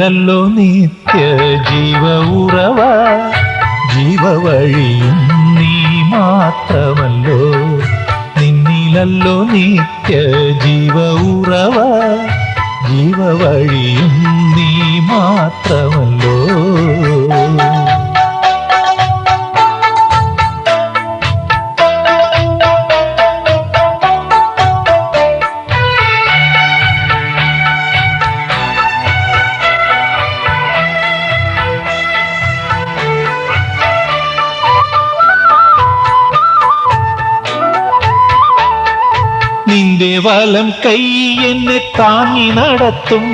നിന്നിലല്ലോ നിത്യ ജീവ ഉറവ, ജീവവഴിയും നീ മാത്രമല്ലോ. നിന്നിലല്ലോ നിത്യ ജീവ ഉറവ, ജീവവഴിയും നീ മാത്രമല്ലോ. നിന്റെ വലം കൈ എന്നെ താങ്ങി നടത്തും,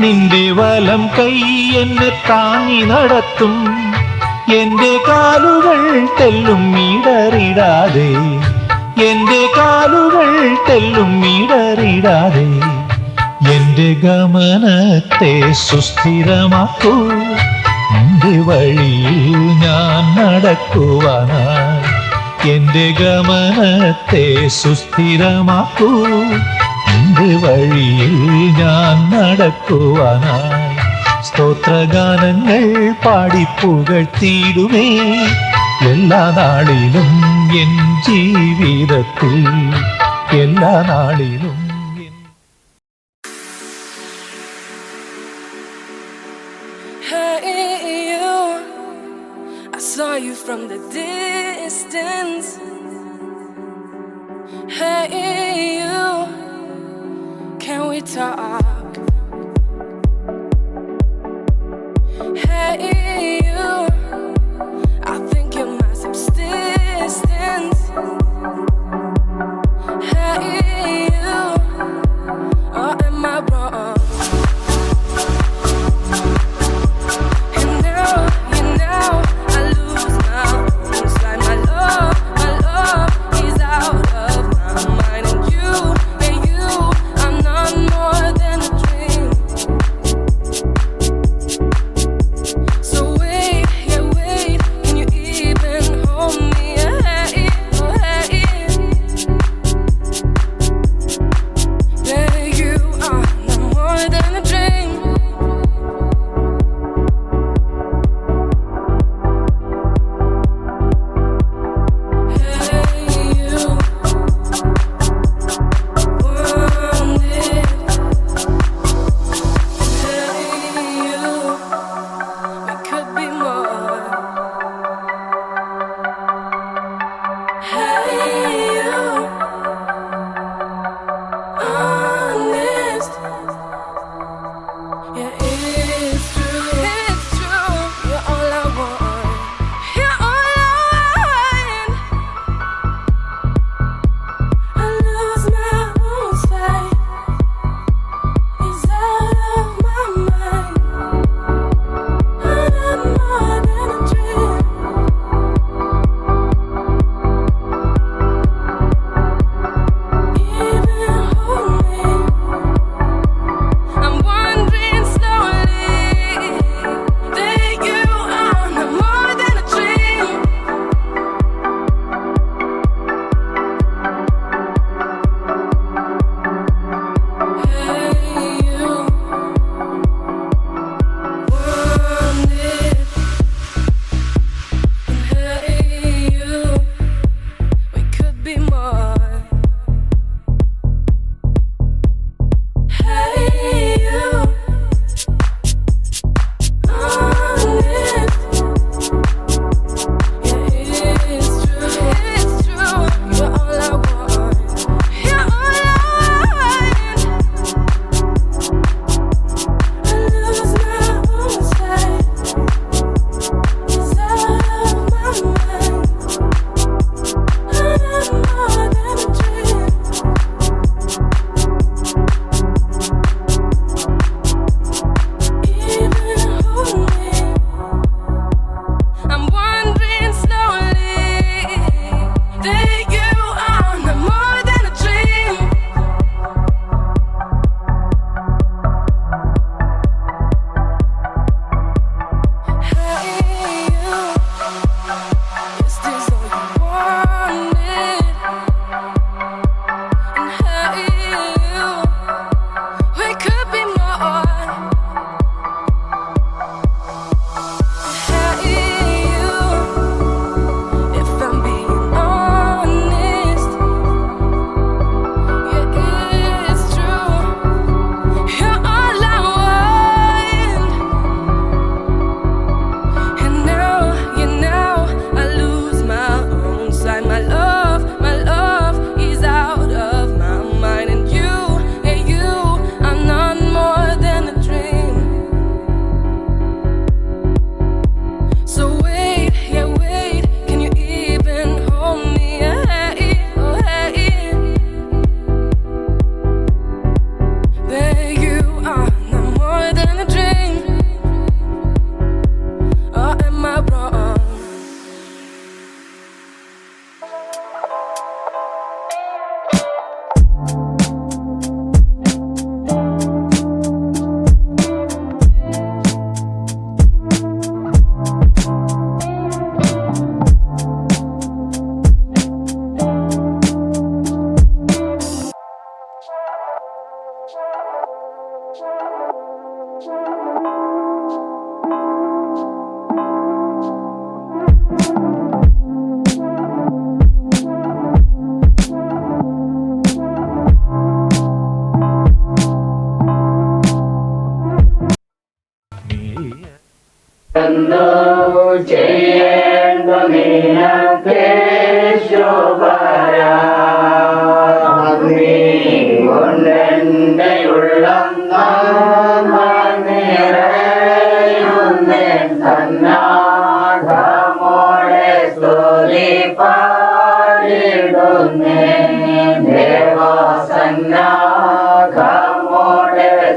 നിന്റെ വലം കൈ എന്നെ താങ്ങി നടത്തും. എന്റെ കാലുകൾ തെല്ലും ഇടറിടാതെ, എന്റെ കാലുകൾ തെല്ലും ഇടറിടാതെ. എന്റെ ഗമനത്തെ സുസ്ഥിരമാക്കൂ, നിന്റെ വഴിയിൽ ഞാൻ നടക്കുവാനായി. എന്റെ ഗമനത്തെ സുസ്ഥിരമാക്കൂ, നിന്റെ വഴിയിൽ ഞാൻ നടക്കുവാനായി. സ്തോത്രഗാനങ്ങൾ പാടിപ്പുകഴ്ത്തിയിടുമേ എല്ലാ നാളിലും എൻ ജീവിതത്തിൽ, എല്ലാ നാളിലും. Saw you from the distance. Hey you, can we talk? Hey you, I think you're my subsistence. Hey you, or am I wrong? Than എന്തു ചെയ്യേണ്ടു നിനക്കേശുപരാ നന്ദി കൊണ്ടെന്റെ ഉള്ളം നിറയുന്നേൻ സന്നാഹമോടെ സ്തുതി പാടിടുന്നേ ദേവസന്നാഹമോടെ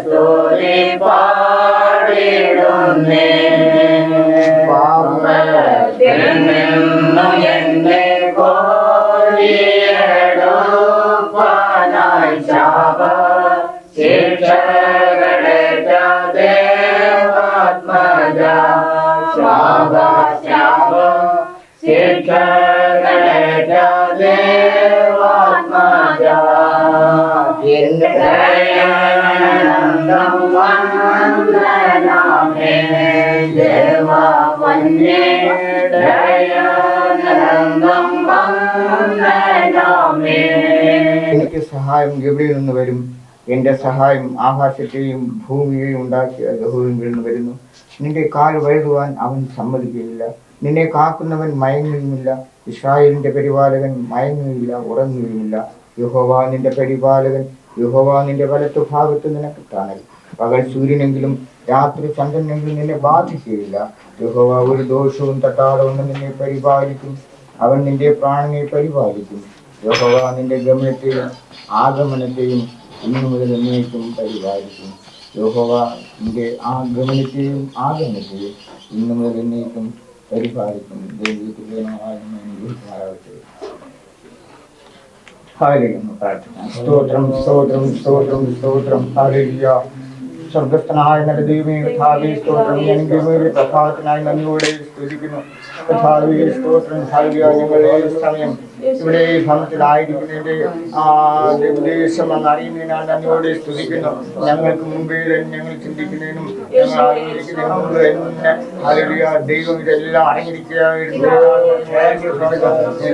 സ്തുതി പാടിടുന്നേ പാപത്തിൽ നിന്നു എന്നെ കോരിയെടുപ്പാനായി ശാപ ശിക്ഷകളേറ്റ ദേവാത്മജ ശാപ ശാപ ശിക്ഷകളേറ്റ ദേവാത്മജ എന്റെ ദയാനന്ദം വന്ദനാമേ ദേവവന്യേ ദയാനന്ദം വന്ദനാമേ. എനിക്ക് സഹായം എവിടെ നിന്ന് വരും? എൻ്റെ സഹായം ആകാശത്തെയും ഭൂമിയെയും ഉണ്ടാക്കിയ യഹോവയിൽ നിന്ന് വരുന്നു. നിന്റെ കാൽ വഴുകുവാൻ അവൻ സമ്മതിക്കുകയില്ല. നിന്നെ കാക്കുന്നവൻ മയങ്ങുകയുമില്ല. ഇസ്രായേലിന്റെ പരിപാലകൻ മയങ്ങുകയില്ല, ഉറങ്ങുകയുമില്ല. യഹോവ നിന്റെ പരിപാലകൻ, യഹോവ നിന്റെ വലത്തു ഭാഗത്ത് നിനക്ക് തണൽ. പകൽ സൂര്യനെങ്കിലും രാത്രി ചന്ദ്രനെങ്കിലും നിന്നെ ബാധിക്കുകയില്ല. യഹോവ ഒരു ദോഷവും തട്ടാതെ ഒന്ന് നിന്നെ പരിപാലിക്കും. അവൻ നിന്റെ പ്രാണനെ പരിപാലിക്കും. യഹോവ നിന്റെ ഗമനത്തെയും ആഗമനത്തെയും ഇന്നു മുതൽ എന്നേക്കും പരിപാലിക്കും. യഹോവ നിന്റെ ആഗമനത്തെയും ആഗമനത്തെയും ഇന്നു മുതൽ എന്നേക്കും പരിപാലിക്കും. സ്തോത്രം സ്തോത്രം സ്തോത്രം സ്തോത്രം. ഹല്ലേലൂയ. സ്വർഗസ്ഥനായ നല്ല ദൈവമേ, കർത്താവേ സ്തോത്രം. ഞാൻ ഗംഭീര പ്രഭാതത്തിനായി നന്ദിയോടെ സ്തുതിക്കുന്നു. കർത്താവേ സ്തോത്രം. ഹല്ലേലൂയ. ഞങ്ങളെ സമയം ഇവിടെ ഭവനത്തിലായിരിക്കുന്നതിന്റെ ഉദ്ദേശം എന്നറിയുന്നതിനാൽ നന്ദിയോടെ സ്തുതിക്കുന്നു. ഞങ്ങൾക്ക് മുമ്പേ ഞങ്ങൾ ചിന്തിക്കുന്നതിനും ഞങ്ങൾ ആഗ്രഹിക്കുന്നതിനും മുമ്പ് തന്നെ ഹല്ലേലൂയ ദൈവം ഇതെല്ലാം അറിഞ്ഞിരിക്കുക.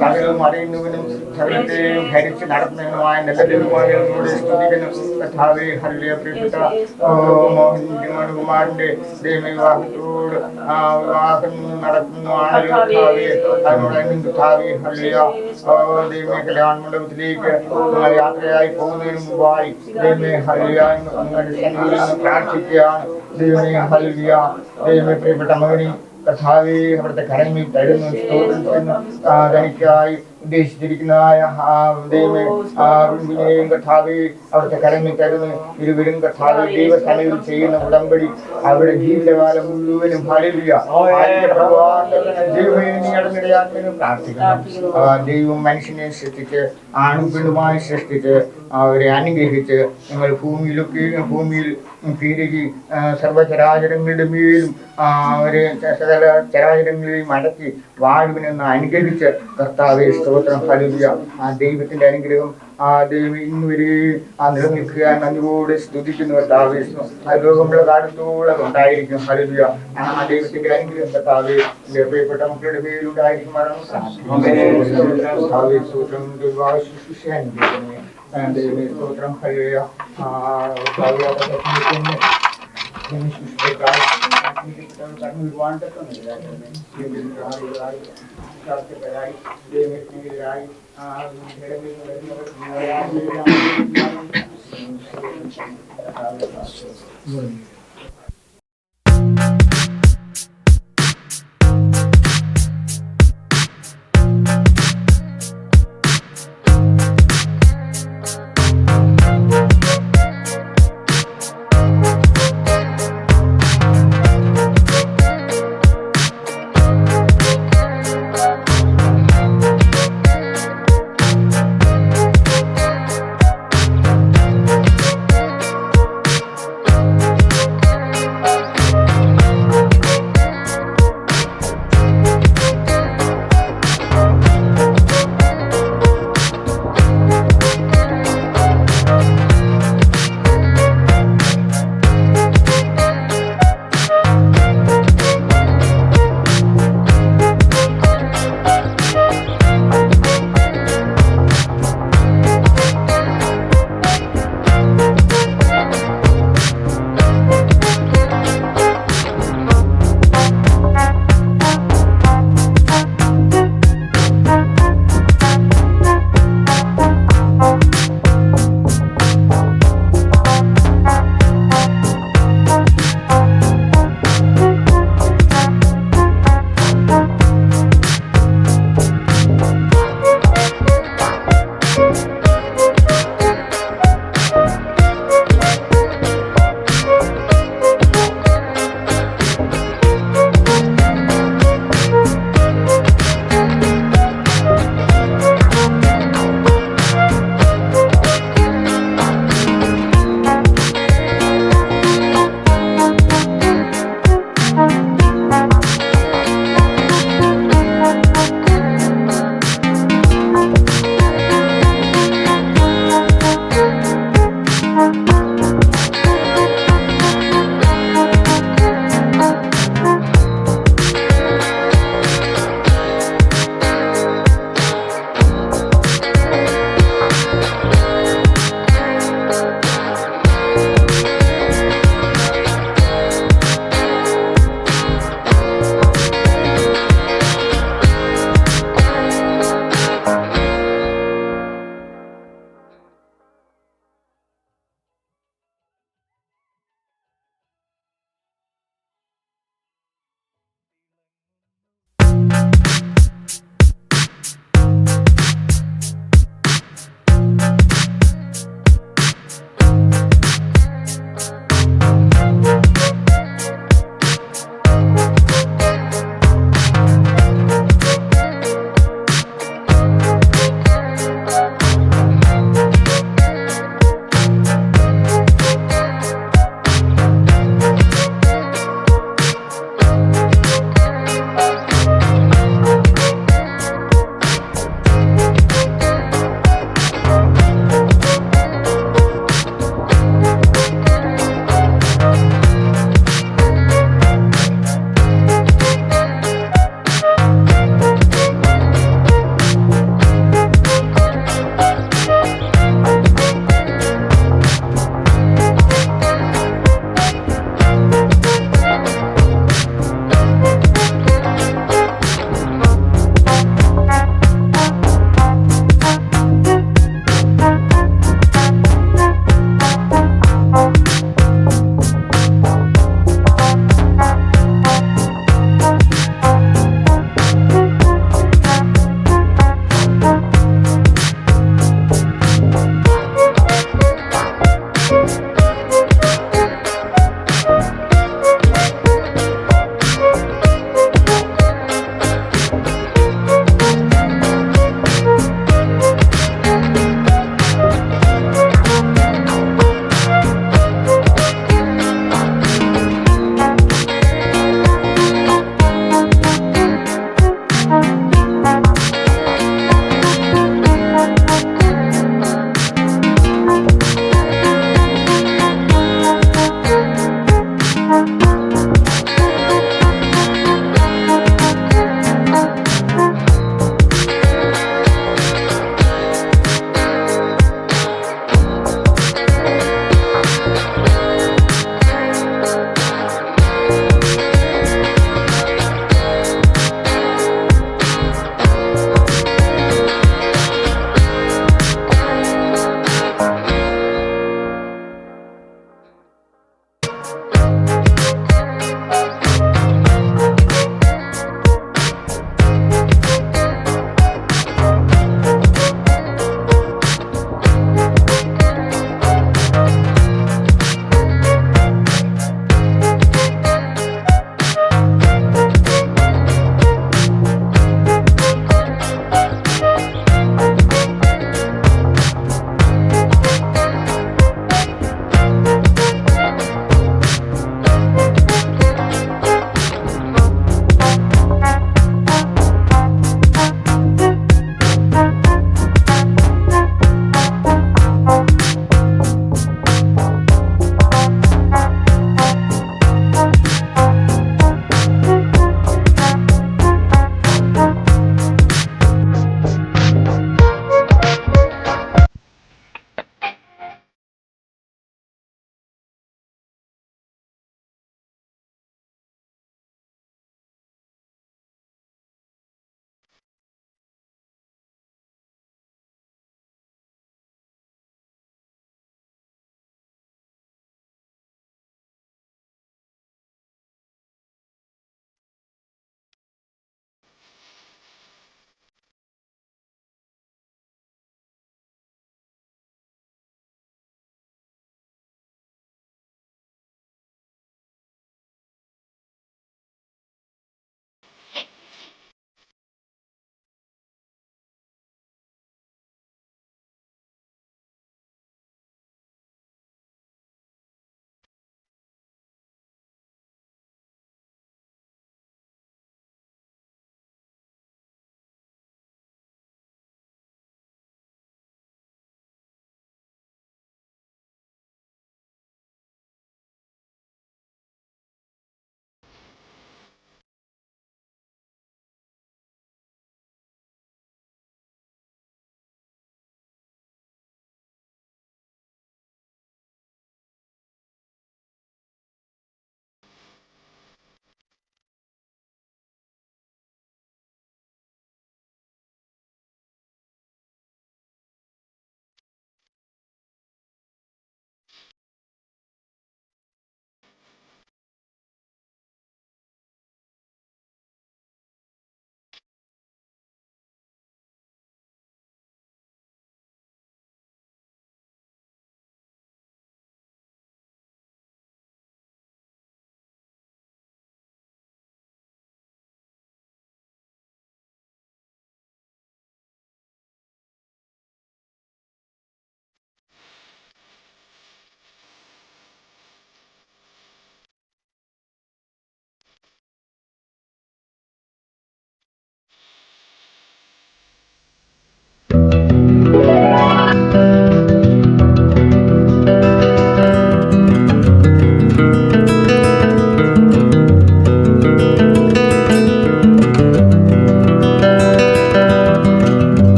സകലവും അറിയുന്നവനും സകലത്തെയും ഭരിച്ച് നടത്തുന്നതിനുമായ നല്ല ദൈവമായ സ്തുതിക്കുന്നു. കർത്താവേ ഹല്ലേലൂയ. പ്രിയപ്പെട്ട കുമാരന്റെ ദൈവവിവാഹത്തോട് വിവാഹം നടത്തുന്നതാണല്ലോ കർത്താവേ. അതിനോടനുബന്ധിച്ച് കർത്താവേ ഹല്ലേലൂയ ദൈവമേ കല്യാണമണ്ഡപത്തിലേക്ക് യാത്രയായി പോകുന്നതിന് മുമ്പായി ദൈവമേ ഹല്ലേലൂയ നിങ്ങളുടെ സന്നിധിയിൽ നിന്ന് പ്രാർത്ഥിക്കുകയാണ്. ദൈവമേ ഹല്ലേലൂയ. ദൈവമേ പ്രിയപ്പെട്ട മകനെ കർത്താവേ അവിടുത്തെ കരങ്ങളിൽ തരുന്നു. സ്തോത്രം ചെയ്യുന്നു. തനിക്കായി ഉദ്ദേശിച്ചിരിക്കുന്നതായ ദൈവമേ കുഞ്ഞിനെയും കർത്താവേ അവിടുത്തെ കരങ്ങളിൽ തരുന്നു. ഇരുവരും കർത്താവേ ദൈവസന്നിധിയിൽ ചെയ്യുന്ന ഉടമ്പടി അവരുടെ ജീവിതകാലം മുഴുവനും ഹല്ലേലൂയ ദൈവമേ നീ ഇടനിടയാക്കിന് പ്രാർത്ഥിക്കണം. ദൈവം മനുഷ്യനെ സൃഷ്ടിച്ച് ആണും പെണ്ണുമായി സൃഷ്ടിച്ച് അവരെ അനുഗ്രഹിച്ച് നിങ്ങൾ ഭൂമിയിൽ തിരികെ സർവചരാചരങ്ങളുടെ മേലും അവരെ സകല ചരാചരങ്ങളെയും അടക്കി വാഴുവിനെന്ന് അനുഗ്രഹിച്ച് കർത്താവേ സ്തോത്രം ഹല്ലേലൂയ. ആ ദൈവത്തിന്റെ അനുഗ്രഹം ആ ദൈവം ഇന്നുവരെ നിലനിൽക്കുക. നന്ദിയോടെ സ്തുതിക്കുന്നു കർത്താവേ. ആ ലോകമുള്ള കാലത്തോളം ഉണ്ടായിരിക്കും ഹല്ലേലൂയ. ആ ദൈവത്തിന്റെ അനുഗ്രഹം കർത്താവേ പ്രിയപ്പെട്ട മക്കളുടെ പേരിലുണ്ടായിരിക്കും. കർത്താവേ സ്തോത്രം. ദൈവമേ സ്തോത്രം ഹല്ലേലൂയ.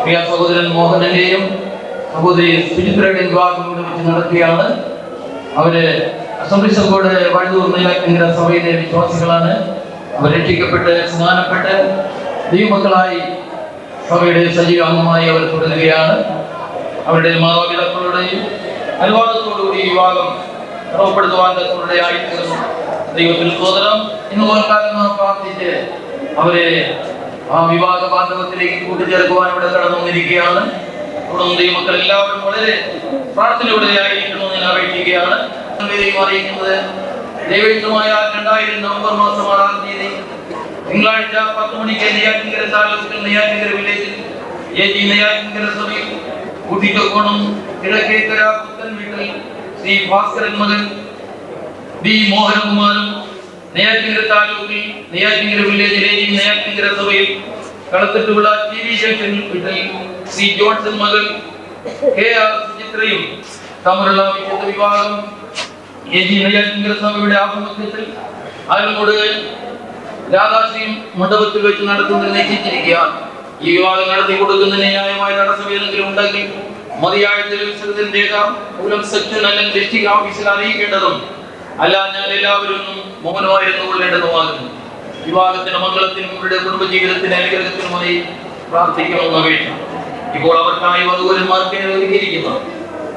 പ്രിയ സഹോദരൻ മോഹനന്റെയും സഹോദരി സുചിത്രയുടെയും വിവാഹം ഇവിടെ വെച്ച് നടക്കുകയാണ്. അവര് അസംബ്ലി സംഘോട് വഴുതൂർ നീലാറ്റിങ്കര സഭയിലെ വിശ്വാസികളാണ്. അവർ രക്ഷിക്കപ്പെട്ട് സ്നാനപ്പെട്ട് ദൈവമക്കളായി സഭയുടെ സജീവ അംഗമായി അവർ തുടരുകയാണ്. അവരുടെ മാതാപിതാക്കളുടെയും അനുവാദത്തോടുകൂടി വിവാഹം ഉറപ്പെടുത്തുവാൻ ആയിത്തീർന്നു. ദൈവത്തിന് സ്തോത്രം. ഇന്ന് ഓർക്കാലം നാം പ്രാർത്ഥിച്ച് അവരെ ആ വിവാഹ ബാന്ധവത്തിലേക്ക് കൂട്ടിച്ചേർക്കുവാൻ ഇവിടെ കടന്നു വന്നിരിക്കുകയാണ്. തുടർന്ന് ദൈവമക്കൾ എല്ലാവരും വളരെ പ്രാർത്ഥനയോടെ ആയിരിക്കണമെന്ന് ഞാൻ അപേക്ഷിക്കുകയാണ്. അറിയിക്കുന്നത് ദൈവയുക്തമായ 2000 നവംബർ മാസം 6-ാം തീയതി തിങ്കളാഴ്ച 10 മണിക്ക് നെയ്യാറ്റിൻകര താലൂക്കിൽ നെയ്യാറ്റിൻകര വില്ലേജിൽ AG നെയ്യാറ്റിൻകര സഭയിൽ കുട്ടിക്കോണം കിഴക്കേക്കര പുത്തൻ വീട്ടിൽ ശ്രീ ഭാസ്കരൻ മകൻ ബി മോഹനകുമാരും നെയ്യാറ്റിൻകര താലൂക്കിൽ നെയ്യാറ്റിൻകര വില്ലേജിൽ AG നെയ്യാറ്റിൻകര സഭയിൽ കളത്തിട്ടുള്ള TV ജംഗ്ഷൻ വീട്ടിൽ ശ്രീ ജോൺസൺ മകൾ KR സുചിത്രയും തമ്മിലുള്ള വിശുദ്ധ വിവാഹം AG നെയ്യാറ്റിൻകര സഭയുടെ ആഭിമുഖ്യത്തിൽ ആലങ്കോട് രാധാശ്രീ മണ്ഡപത്തിൽ വെച്ച് നടത്തുന്നത് നിശ്ചയിച്ചിരിക്കുകയാണ്. ഈ വിവാഹം നടത്തി കൊടുക്കുന്നതിന് ന്യായമായ തടസ്സം ഏതെങ്കിലും ഉണ്ടെങ്കിൽ മതിയായ ടെലിവിഷൻ രേഖ മൂലം സെക്ഷൻ അല്ലെങ്കിൽ ഡിസ്ട്രിക്ട് ഓഫീസിൽ അറിയിക്കേണ്ടതും അല്ല ഞാൻ എല്ലാവരും മൗനമായിരുന്നു കൊള്ളേണ്ടതുമാകുന്നു. വിവാഹത്തിന് മംഗളത്തിനും ഇവരുടെ കുടുംബജീവിതത്തിന് അനുഗ്രഹത്തിനുമായി പ്രാർത്ഥിക്കണമെന്ന് അപേക്ഷ. ഇപ്പോൾ അവർക്കായി വധൂവരന്മാർക്ക് ഒരുക്കിയിരിക്കുന്നു.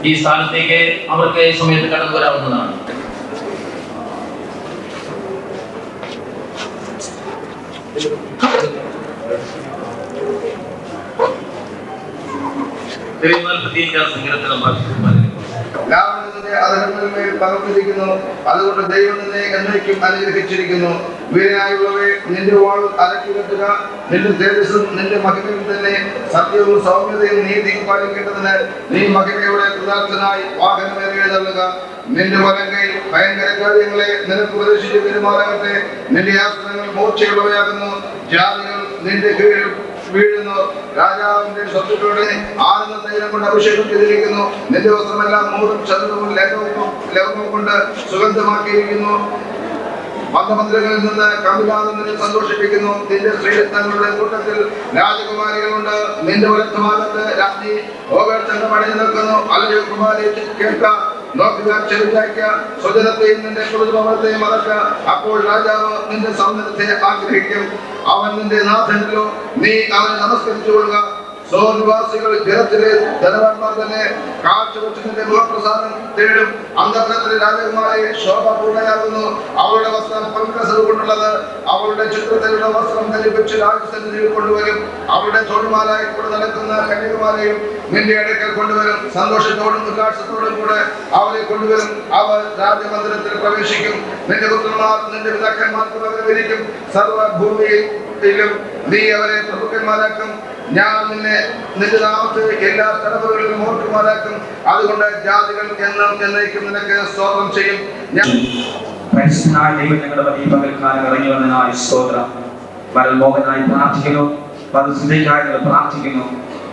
ഈ സ്ഥാനത്തേക്ക് അവർക്ക് ഈ സമയത്ത് കടന്നു വരാവുന്നതാണ്. അതുകൊണ്ട് ദൈവം നിന്നെ എന്നേക്കും അനുഗ്രഹിച്ചിരിക്കുന്നു. വീരനായുള്ളവേ, നിന്റെ വാൾ അരക്കി കെട്ടുക. നിന്റെ തേജസ്സും നിന്റെ മഹിമയും തന്നെ സത്യവും സൗമ്യതയും നീതിയും പാലിക്കേണ്ടതിന് നീ മഹിമയോടെ കൃതാർത്ഥനായി വാഹനമേറി എഴുന്നള്ളുക. നിന്റെ വലങ്കൈ ഭയങ്കര കാര്യങ്ങളെ നിനക്ക് ഉപദേശിച്ച് പെരുമാറാകട്ടെ. നിന്റെ ആശ്രയങ്ങൾ മൂർച്ചയുള്ളവയാകുന്നു. ജാതികൾ നിന്റെ കീഴിൽ വീഴുന്നു. രാജാവിന്റെ ശത്രുക്കളുടെ ആനന്ദ തൈലം കൊണ്ട് അഭിഷേകം ചെയ്തിരിക്കുന്നു. നിന്റെ വസ്ത്രമെല്ലാം മൂടും ചന്ദ്രവും ലവവും കൊണ്ട് സുഗന്ധമാക്കിയിരിക്കുന്നു. മന്ദമന്ത്രങ്ങളിൽ നിന്ന് കവിലാനന്ദനെ സന്തോഷിപ്പിക്കുന്നു. നിന്റെ ശ്രീരത്നങ്ങളുടെ കൂട്ടത്തിൽ രാജകുമാരികളുണ്ട്. നിന്റെ വലത്തുഭാഗത്ത് രാജ്ഞി ഓവേർച്ചെന്ന് പണിഞ്ഞു നിൽക്കുന്നു. അല്ലയോ കുമാരി കേൾക്ക, നോക്കുക, ചെവിചായ്ക്ക, സ്വജനത്തെയും നിന്റെ കുടുംബത്തെയും മറക്കുക. അപ്പോൾ രാജാവ് നിന്റെ സൗന്ദര്യത്തെ ആഗ്രഹിക്കും. അവൻ നിന്റെ നാഥനിലോ നീ അവനെ നമസ്കരിച്ചുകൊള്ളുക. നിവാസികൾ ജനത്തിലെ ധനവാന്മാർ തന്നെ കാഴ്ചവെച്ച് നിന്റെ മുഖപ്രസാദം തേടും. അന്തപുരത്തിലെ രാജകുമാരെ ശോഭപൂർണ്ണയാകുന്നു. അവളുടെ വസ്ത്രം പൊൻകസവ് കൊണ്ടുള്ളത്. അവളുടെ ചിത്രത്തിലുള്ള വസ്ത്രം ധരിപ്പിച്ച് രാജസന്നിധിയിൽ കൊണ്ടുവരും. അവളുടെ തോടുമാലായി കൂടെ നടക്കുന്ന കന്യകുമാരെയും നിന്റെ അടുക്കൽ കൊണ്ടുവരും. സന്തോഷത്തോടും ഉല്ലാസത്തോടും കൂടെ അവരെ കൊണ്ടുവരും. അവർ രാജമന്ദിരത്തിൽ പ്രവേശിക്കും. നിന്റെ പുത്രന്മാർ നിന്റെ പിതാക്കന്മാർക്ക് പകരം വരിക്കും. സർവ്വഭൂമിയിലും നീ അവരെ പ്രഭുക്കന്മാരാക്കും. ഞാൻ നിന്റെ നാമത്തെ എല്ലാ തലമുറകളിലും ഓർക്കുമാറാക്കും. അതുകൊണ്ട് ജാതികൾ എന്നും എന്നേക്കും നിനക്ക് സ്തോത്രം ചെയ്യും. പ്രാർത്ഥിക്കുന്നു.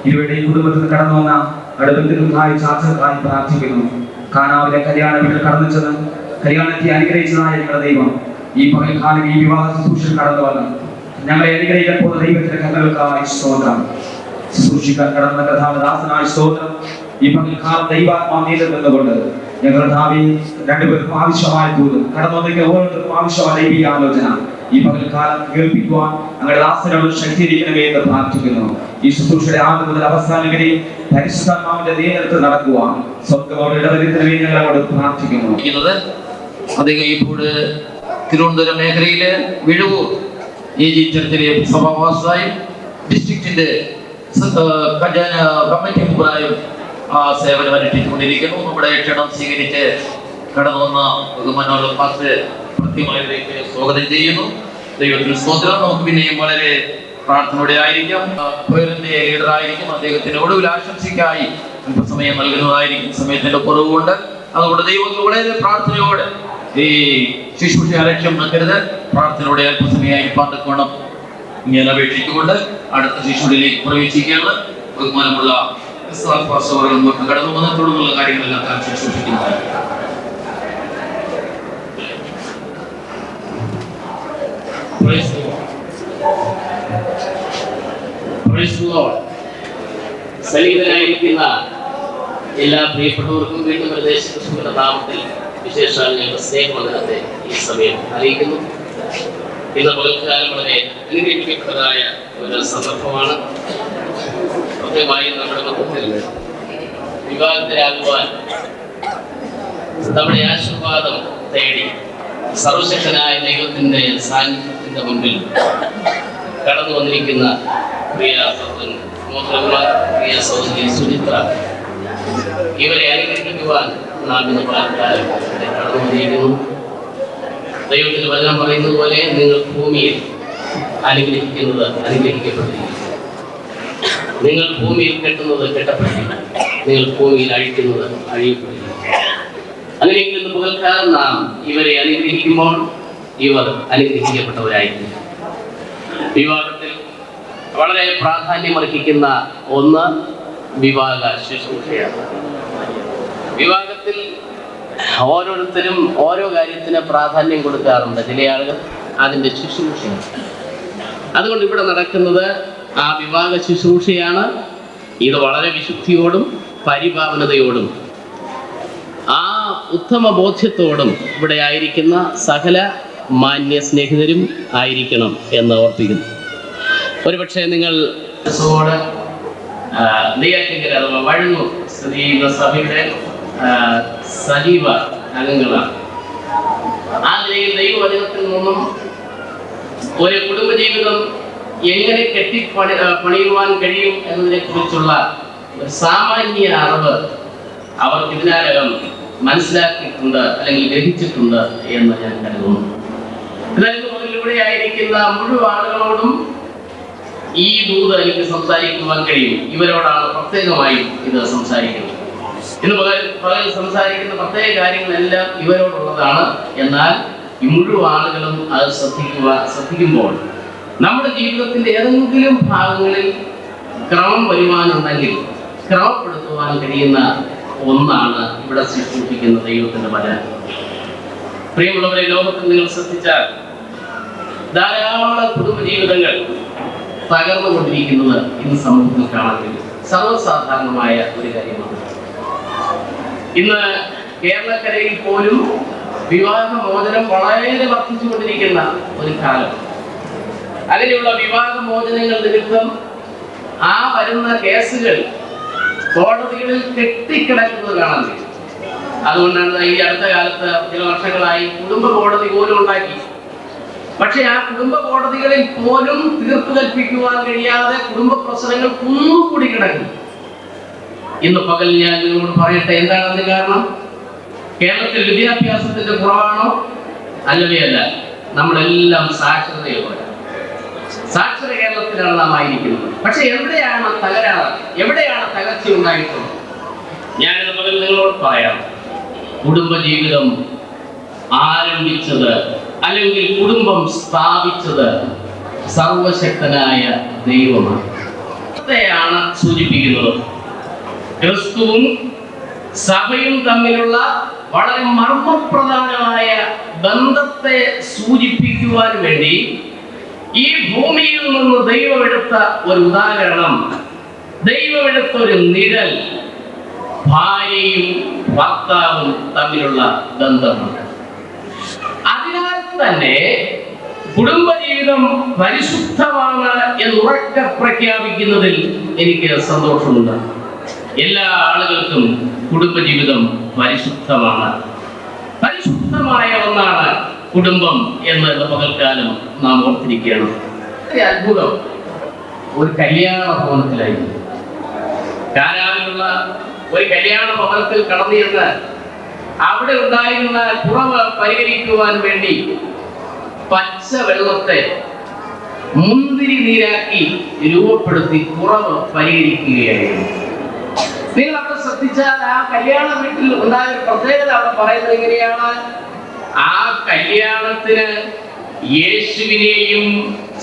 ഇരുവരുടെയും കുടുംബത്തിൽ കടന്നു വന്ന അടുബന്ധുക്കൾക്കായി ചാർച്ചകൾക്കായി പ്രാർത്ഥിക്കുന്നു. കാനാവിലെ കല്യാണ വീട്ടിൽ കടന്നു ചെന്ന് കല്യാണത്തെ അനുഗ്രഹിച്ചതായ ഞങ്ങളുടെ ദൈവം ഈ പകൽക്കാലം ഈ വിവാഹ ശുശ്രൂഷയിൽ കടന്നു വന്ന് ഞങ്ങളെ അനുഗ്രഹിക്കാൻ പോകുന്ന ദൈവത്തിന്റെ കണ്ണുകൾക്കായി സ്തോത്രം. ശുശ്രൂഷിക്കാൻ കടന്ന കഥാദാസനായ സ്തോത്രം. ഈ പകൽക്കാലം ദൈവാത്മാവിൽ നിന്നുകൊണ്ട് ഞങ്ങളുടെ ഭാവി രണ്ടുപേർക്കും ആവശ്യമായ ദൂത് കടന്നു വന്നിരിക്കുന്ന ഓരോരുത്തർക്കും ആവശ്യമായ ദൈവിക ആലോചന ഈ പകൽക്കാലം കേൾപ്പിക്കുവാൻ ഞങ്ങളുടെ ദാസനോട് ശക്തിയിരിക്കണമേ എന്ന് പ്രാർത്ഥിക്കുന്നു. ഈ ശുശ്രൂഷയുടെ ആദ്യം മുതൽ അവസാനം വരെ പരിശുദ്ധാത്മാവിന്റെ നേതൃത്വത്തിൽ നടക്കുവാൻ സ്വന്തമോട് ഇടവരുത്തണമേ ഞങ്ങളോട് പ്രാർത്ഥിക്കുന്നു. അദ്ദേഹം ഇപ്പോൾ തിരുവനന്തപുരം മേഖലയിലെ വിഴവൂർ ചർച്ചിലെ സഭാവാസായി ഡിസ്ട്രിക്റ്റിന്റെ കമ്മിറ്റി മെമ്പറായും സേവനം അനുഷ്ഠിച്ചുകൊണ്ടിരിക്കുന്നു. നമ്മുടെ ക്ഷണം സ്വീകരിച്ച് കടന്നു വന്ന ബഹുമാനമുള്ള പാസ്റ്റർ കൃത്യമായതിലേക്ക് സ്വാഗതം ചെയ്യുന്നു. ദൈവത്തിന് സ്തോത്രം. നമുക്ക് പിന്നെയും വളരെ പ്രാർത്ഥനയോടെ ആയിരിക്കാം. പേരിന്റെ ലീഡറായിരിക്കും. അദ്ദേഹത്തിന് ഒടുവിൽ ആശംസയ്ക്കായി സമയം നൽകുന്നതായിരിക്കും. സമയത്തിന്റെ കുറവുകൊണ്ട് അതുകൊണ്ട് ദൈവത്തിൽ വളരെ പ്രാർത്ഥനയോടെ ഈ ശുശ്രൂഷ ലക്ഷ്യം നൽകരുത്. പ്രാർത്ഥനയോടെ അല്പസമയമായി പാണ്ടക്കോണം ഇങ്ങനെ അപേക്ഷിച്ചുകൊണ്ട് അടുത്ത ശുശ്രൂഷയിലേക്ക് പ്രവേശിക്കുകയാണ്. ബഹുമാനമുള്ള കടന്നു വന്ന തുടർന്നുള്ള കാര്യങ്ങളെല്ലാം താൻ ശുശ്രൂഷിക്കുന്നതാണ്. സന്നിഹിതരായിരിക്കുന്ന എല്ലാ പ്രിയപ്പെട്ടവർക്കും വീണ്ടും പ്രദേശത്തിന്റെ നാമത്തിൽ വിശേഷാൽ ഞങ്ങളുടെ സ്നേഹവന്ദനത്തെ ഈ സമയം അറിയിക്കുന്നു. ഇന്ന് പകൽക്കാലം വളരെ അനുഗ്രഹിക്കപ്പെട്ടതായ ഒരു സന്ദർഭമാണ്. പ്രത്യേകമായും നമ്മുടെ മതത്തിൽ വിവാഹത്തിലാകുവാൻ നമ്മുടെ ആശീർവാദം തേടി സർവശക്തനായ ദൈവത്തിന്റെ സാന്നിധ്യത്തിന്റെ മുൻപിൽ കടന്നു വന്നിരിക്കുന്ന പ്രിയ സഹോദരൻ മോഹൻകുമാർ, പ്രിയ സഹോദരി സുചിത്ര, ഇവരെ അനുഗ്രഹിക്കുവാൻ നാം ഇന്ന് പലകാലം കടന്നു വന്നിരിക്കുന്നു. ദൈവത്തിന്റെ വചനം പറയുന്നത് പോലെ നിങ്ങൾ ഭൂമിയിൽ അനുഗ്രഹിക്കുന്നത് അനുഗ്രഹിക്കപ്പെട്ടിരിക്കും, നിങ്ങൾ ഭൂമിയിൽ കെട്ടുന്നത് കെട്ടപ്പെട്ടിരിക്കും, നിങ്ങൾ ഭൂമിയിൽ അഴിക്കുന്നത് അഴിയപ്പെട്ടിരിക്കും. അങ്ങനെയെങ്കിൽ ഇന്ന് പകൽക്കാലം നാം ഇവരെ അനുഗ്രഹിക്കുമ്പോൾ ഇവർ അനുഗ്രഹിക്കപ്പെട്ടവരായിരിക്കും. വിവാഹത്തിൽ വളരെ പ്രാധാന്യമർഹിക്കുന്ന ഒന്ന് വിവാഹ ശുശ്രൂഷയാണ്. വിവാഹത്തിൽ ഓരോരുത്തരും ഓരോ കാര്യത്തിന് പ്രാധാന്യം കൊടുക്കാറുണ്ട്. ചില ആളുകൾ അതിൻ്റെ ശുശ്രൂഷയാണ്. അതുകൊണ്ട് ഇവിടെ നടക്കുന്നത് ആ വിവാഹ ശുശ്രൂഷയാണ്. ഇത് വളരെ വിശുദ്ധിയോടും പരിഭാവനതയോടും ആ ഉത്തമ ബോധ്യത്തോടും ഇവിടെ ആയിരിക്കുന്ന സകല മാന്യ സ്നേഹിതരും ആയിരിക്കണം എന്ന് ഓർപ്പിക്കുന്നു. ഒരുപക്ഷെ നിങ്ങൾ നെയ്യാറ്റിൻകര അഥവാ വഴങ്ങൂർ സ്ഥിതി ചെയ്യുന്ന സഭയുടെ സജീവ അംഗങ്ങളാണ്. ആ നിലയിൽ ദൈവവചനത്തിൽ നിന്നും ഒരു കുടുംബജീവിതം എങ്ങനെ പണിയുവാൻ കഴിയും എന്നതിനെ കുറിച്ചുള്ള ഒരു സാമാന്യ അറിവ് അവർക്ക് ഇതിനകം മനസ്സിലാക്കിയിട്ടുണ്ട് അല്ലെങ്കിൽ ഗ്രഹിച്ചിട്ടുണ്ട് എന്ന് ഞാൻ കരുതുന്നു. ഇവിടെ ആയിരിക്കുന്ന മുഴുവൻ ആളുകളോടും ഈ ദൂത് എനിക്ക് സംസാരിക്കുവാൻ കഴിയും. ഇവരോടാണ് പ്രത്യേകമായും ഇത് സംസാരിക്കുന്നത്. ഇന്ന് പകൽ സംസാരിക്കുന്ന പ്രത്യേക കാര്യങ്ങളെല്ലാം ഇവരോടുള്ളതാണ്. എന്നാൽ ഈ മുഴുവൻ ആളുകളും അത് ശ്രദ്ധിക്കുമ്പോൾ നമ്മുടെ ജീവിതത്തിന്റെ ഏതെങ്കിലും ഭാഗങ്ങളിൽ ക്രമം വരുവാനുണ്ടെങ്കിൽ ക്രമപ്പെടുത്തുവാൻ കഴിയുന്ന ഒന്നാണ് ഇവിടെ ശുശ്രൂഷിക്കുന്ന ദൈവത്തിന്റെ വചനം. പ്രിയമുള്ളവരെ, ലോകത്തിൽ നിങ്ങൾ ശ്രദ്ധിച്ചാൽ ധാരാളം കുടുംബജീവിതങ്ങൾ തകർന്നുകൊണ്ടിരിക്കുന്നത് ഇന്ന് സമൂഹത്തിൽ കാണാൻ കഴിയും. സർവ്വസാധാരണമായ ഒരു കാര്യമാണ്. ഇന്ന് കേരളക്കരയിൽ പോലും വിവാഹമോചനം വളരെ വർദ്ധിച്ചുകൊണ്ടിരിക്കുന്ന ഒരു കാലം. അങ്ങനെയുള്ള വിവാഹമോചനങ്ങൾ നിമിത്തം ആ വരുന്ന കേസുകൾ കോടതികളിൽ കെട്ടിക്കിടക്കുന്നത് കാണാൻ കഴിയും. അതുകൊണ്ടാണ് ഈ അടുത്ത കാലത്ത് ചില വർഷങ്ങളായി കുടുംബ കോടതി പോലും ഉണ്ടാക്കി. പക്ഷെ ആ കുടുംബ കോടതികളിൽ പോലും തീർപ്പ് കൽപ്പിക്കുവാൻ കഴിയാതെ കുടുംബ പ്രശ്നങ്ങൾ കുന്നുകൂടി കിടക്കും. ഇന്ന് പകൽ ഞാൻ നിങ്ങളോട് പറയട്ടെ, എന്താണ് അതിന് കാരണം? കേരളത്തിൽ വിദ്യാഭ്യാസത്തിന്റെ കുറവാണോ? അല്ലവേ അല്ല. നമ്മളെല്ലാം സാക്ഷരതയോടെ സാക്ഷര കേരളത്തിലാണ് നാം ആയിരിക്കുന്നത്. പക്ഷെ എവിടെയാണ് തകരാറ്, എവിടെയാണ് തകർച്ച ഉണ്ടായിട്ടുള്ളത്? ഞാനിത് പകൽ നിങ്ങളോട് പറയാം. കുടുംബജീവിതം ആരംഭിച്ചത് അല്ലെങ്കിൽ കുടുംബം സ്ഥാപിച്ചത് സർവശക്തനായ ദൈവമാണ്. ാണ് സൂചിപ്പിക്കുന്നത്. ക്രിസ്തുവും സഭയും തമ്മിലുള്ള വളരെ മർമ്മപ്രധാനമായ ബന്ധത്തെ സൂചിപ്പിക്കുവാൻ വേണ്ടി ഈ ഭൂമിയിൽ നിന്ന് ദൈവമെടുത്ത ഒരു ഉദാഹരണം, ദൈവമെടുത്ത ഒരു നിഴൽ ഭാര്യയും ഭർത്താവും തമ്മിലുള്ള ബന്ധമാണ്. അതിനാൽ തന്നെ കുടുംബജീവിതം പരിശുദ്ധമാണ് എന്നുറക്കെ പ്രഖ്യാപിക്കുന്നതിൽ എനിക്ക് സന്തോഷമുണ്ട്. എല്ലാ ആളുകൾക്കും കുടുംബജീവിതം പരിശുദ്ധമാണ്. പരിശുദ്ധമായ ഒന്നാണ് കുടുംബം എന്ന് പകൽക്കാലം നാം ഓർത്തിരിക്കുകയാണ്. അത്ഭുതം ഒരു കല്യാണ ഭവനത്തിലായിരുന്നു. കാനാവിലുള്ള ഒരു കല്യാണ ഭവനത്തിൽ കടന്നിരുന്ന് അവിടെ ഉണ്ടായിരുന്ന കുറവ് പരിഹരിക്കുവാൻ വേണ്ടി പച്ച വെള്ളത്തെ മുന്തിരി നീരാക്കി രൂപപ്പെടുത്തി കുറവ് പരിഹരിക്കുകയായിരുന്നു. നിങ്ങൾ അവിടെ ശ്രദ്ധിച്ചാൽ ആ കല്യാണ വീട്ടിൽ ഉണ്ടായ ഒരു പ്രത്യേകത അവിടെ പറയുന്നത് എങ്ങനെയാണ്? ആ കല്യാണത്തിന് യേശുവിനെയും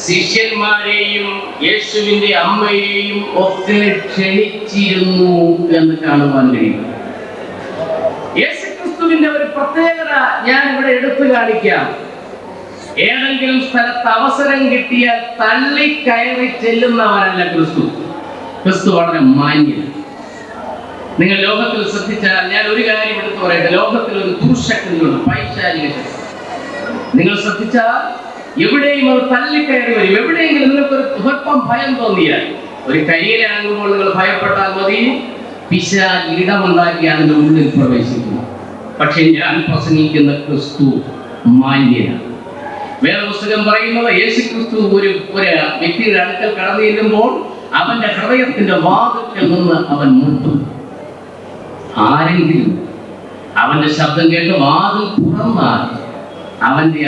ശിഷ്യന്മാരെയും യേശുവിന്റെ അമ്മയെയും ഒക്കെ ക്ഷണിച്ചിരുന്നു എന്ന് കാണുവാൻ കഴിയും. യേശുക്രിസ്തുവിന്റെ ഒരു പ്രത്യേകത ഞാൻ ഇവിടെ എടുത്തു കാണിക്കാം. ഏതെങ്കിലും സ്ഥലത്ത് അവസരം കിട്ടിയാൽ തള്ളിക്കയറി ചെല്ലുന്നവരല്ല ക്രിസ്തു. ക്രിസ്തു വളരെ മാന്യനാണ്. നിങ്ങൾ ലോകത്തിൽ ശ്രദ്ധിച്ചാൽ, ഞാൻ ഒരു കാര്യം എടുത്തു പറയട്ടെ, ലോകത്തിൽ ഒരു ദുർശക്തികളുണ്ട്, പൈശാചിക ശക്തി. നിങ്ങൾ ശ്രദ്ധിച്ചാൽ എവിടെയും അത് തള്ളിക്കയറി വരും. എവിടെയെങ്കിലും നിങ്ങൾക്കൊരു സ്വല്പം ഭയം തോന്നിയാൽ, ഒരു കരിയിലാകുമ്പോൾ നിങ്ങൾ ഭയപ്പെട്ടാൽ മതി, പിശാച് ഇടമുണ്ടാക്കി അതിന്റെ ഉള്ളിൽ പ്രവേശിക്കുന്നു. പക്ഷെ ഞാൻ പ്രസംഗിക്കുന്ന ക്രിസ്തു മാന്യനാണ്. വേദപുസ്തകം പറയുന്നത് യേശു ക്രിസ്തു ഒരു വ്യക്തിയുടെ അടുക്കൽ കടന്നു ചെല്ലുമ്പോൾ അവന്റെ ഹൃദയത്തിന്റെ വാതിൽക്കൽ നിന്ന് അവൻ മുട്ടും. ആരെങ്കിലും അവന്റെ ശബ്ദം കേട്ട് വാതിൽ തുറന്നാൽ അവന്റെ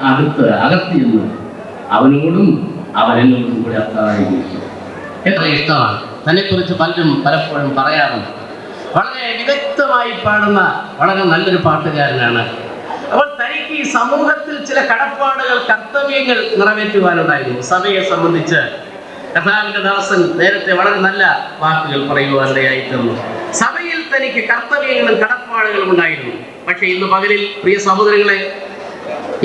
അകത്ത് ചെന്ന് അവനോടും അവൻ എന്നോടും കൂടെ അത്താഴിക്കും. എത്ര ഇഷ്ടമാണ്. തന്നെക്കുറിച്ച് പലപ്പോഴും പറയാറുണ്ട്. വളരെ വിദഗ്ധമായി പാടുന്ന വളരെ നല്ലൊരു പാട്ടുകാരനാണ്. അപ്പോൾ തനിക്ക് ഈ സമൂഹത്തിൽ ചില കടപ്പാടുകൾ, കർത്തവ്യങ്ങൾ നിറവേറ്റുവാനുണ്ടായിരുന്നു. സഭയെ സംബന്ധിച്ച് കർത്താവിന്റെ ദാസൻ നേരത്തെ വളരെ നല്ല വാക്കുകൾ പറയുവാനിടയായിത്തീർന്നു. സഭയിൽ തനിക്ക് കർത്തവ്യങ്ങളും കടപ്പാടുകളും ഉണ്ടായിരുന്നു. പക്ഷെ ഇന്ന് പകലിൽ പ്രിയ സഹോദരങ്ങളെ,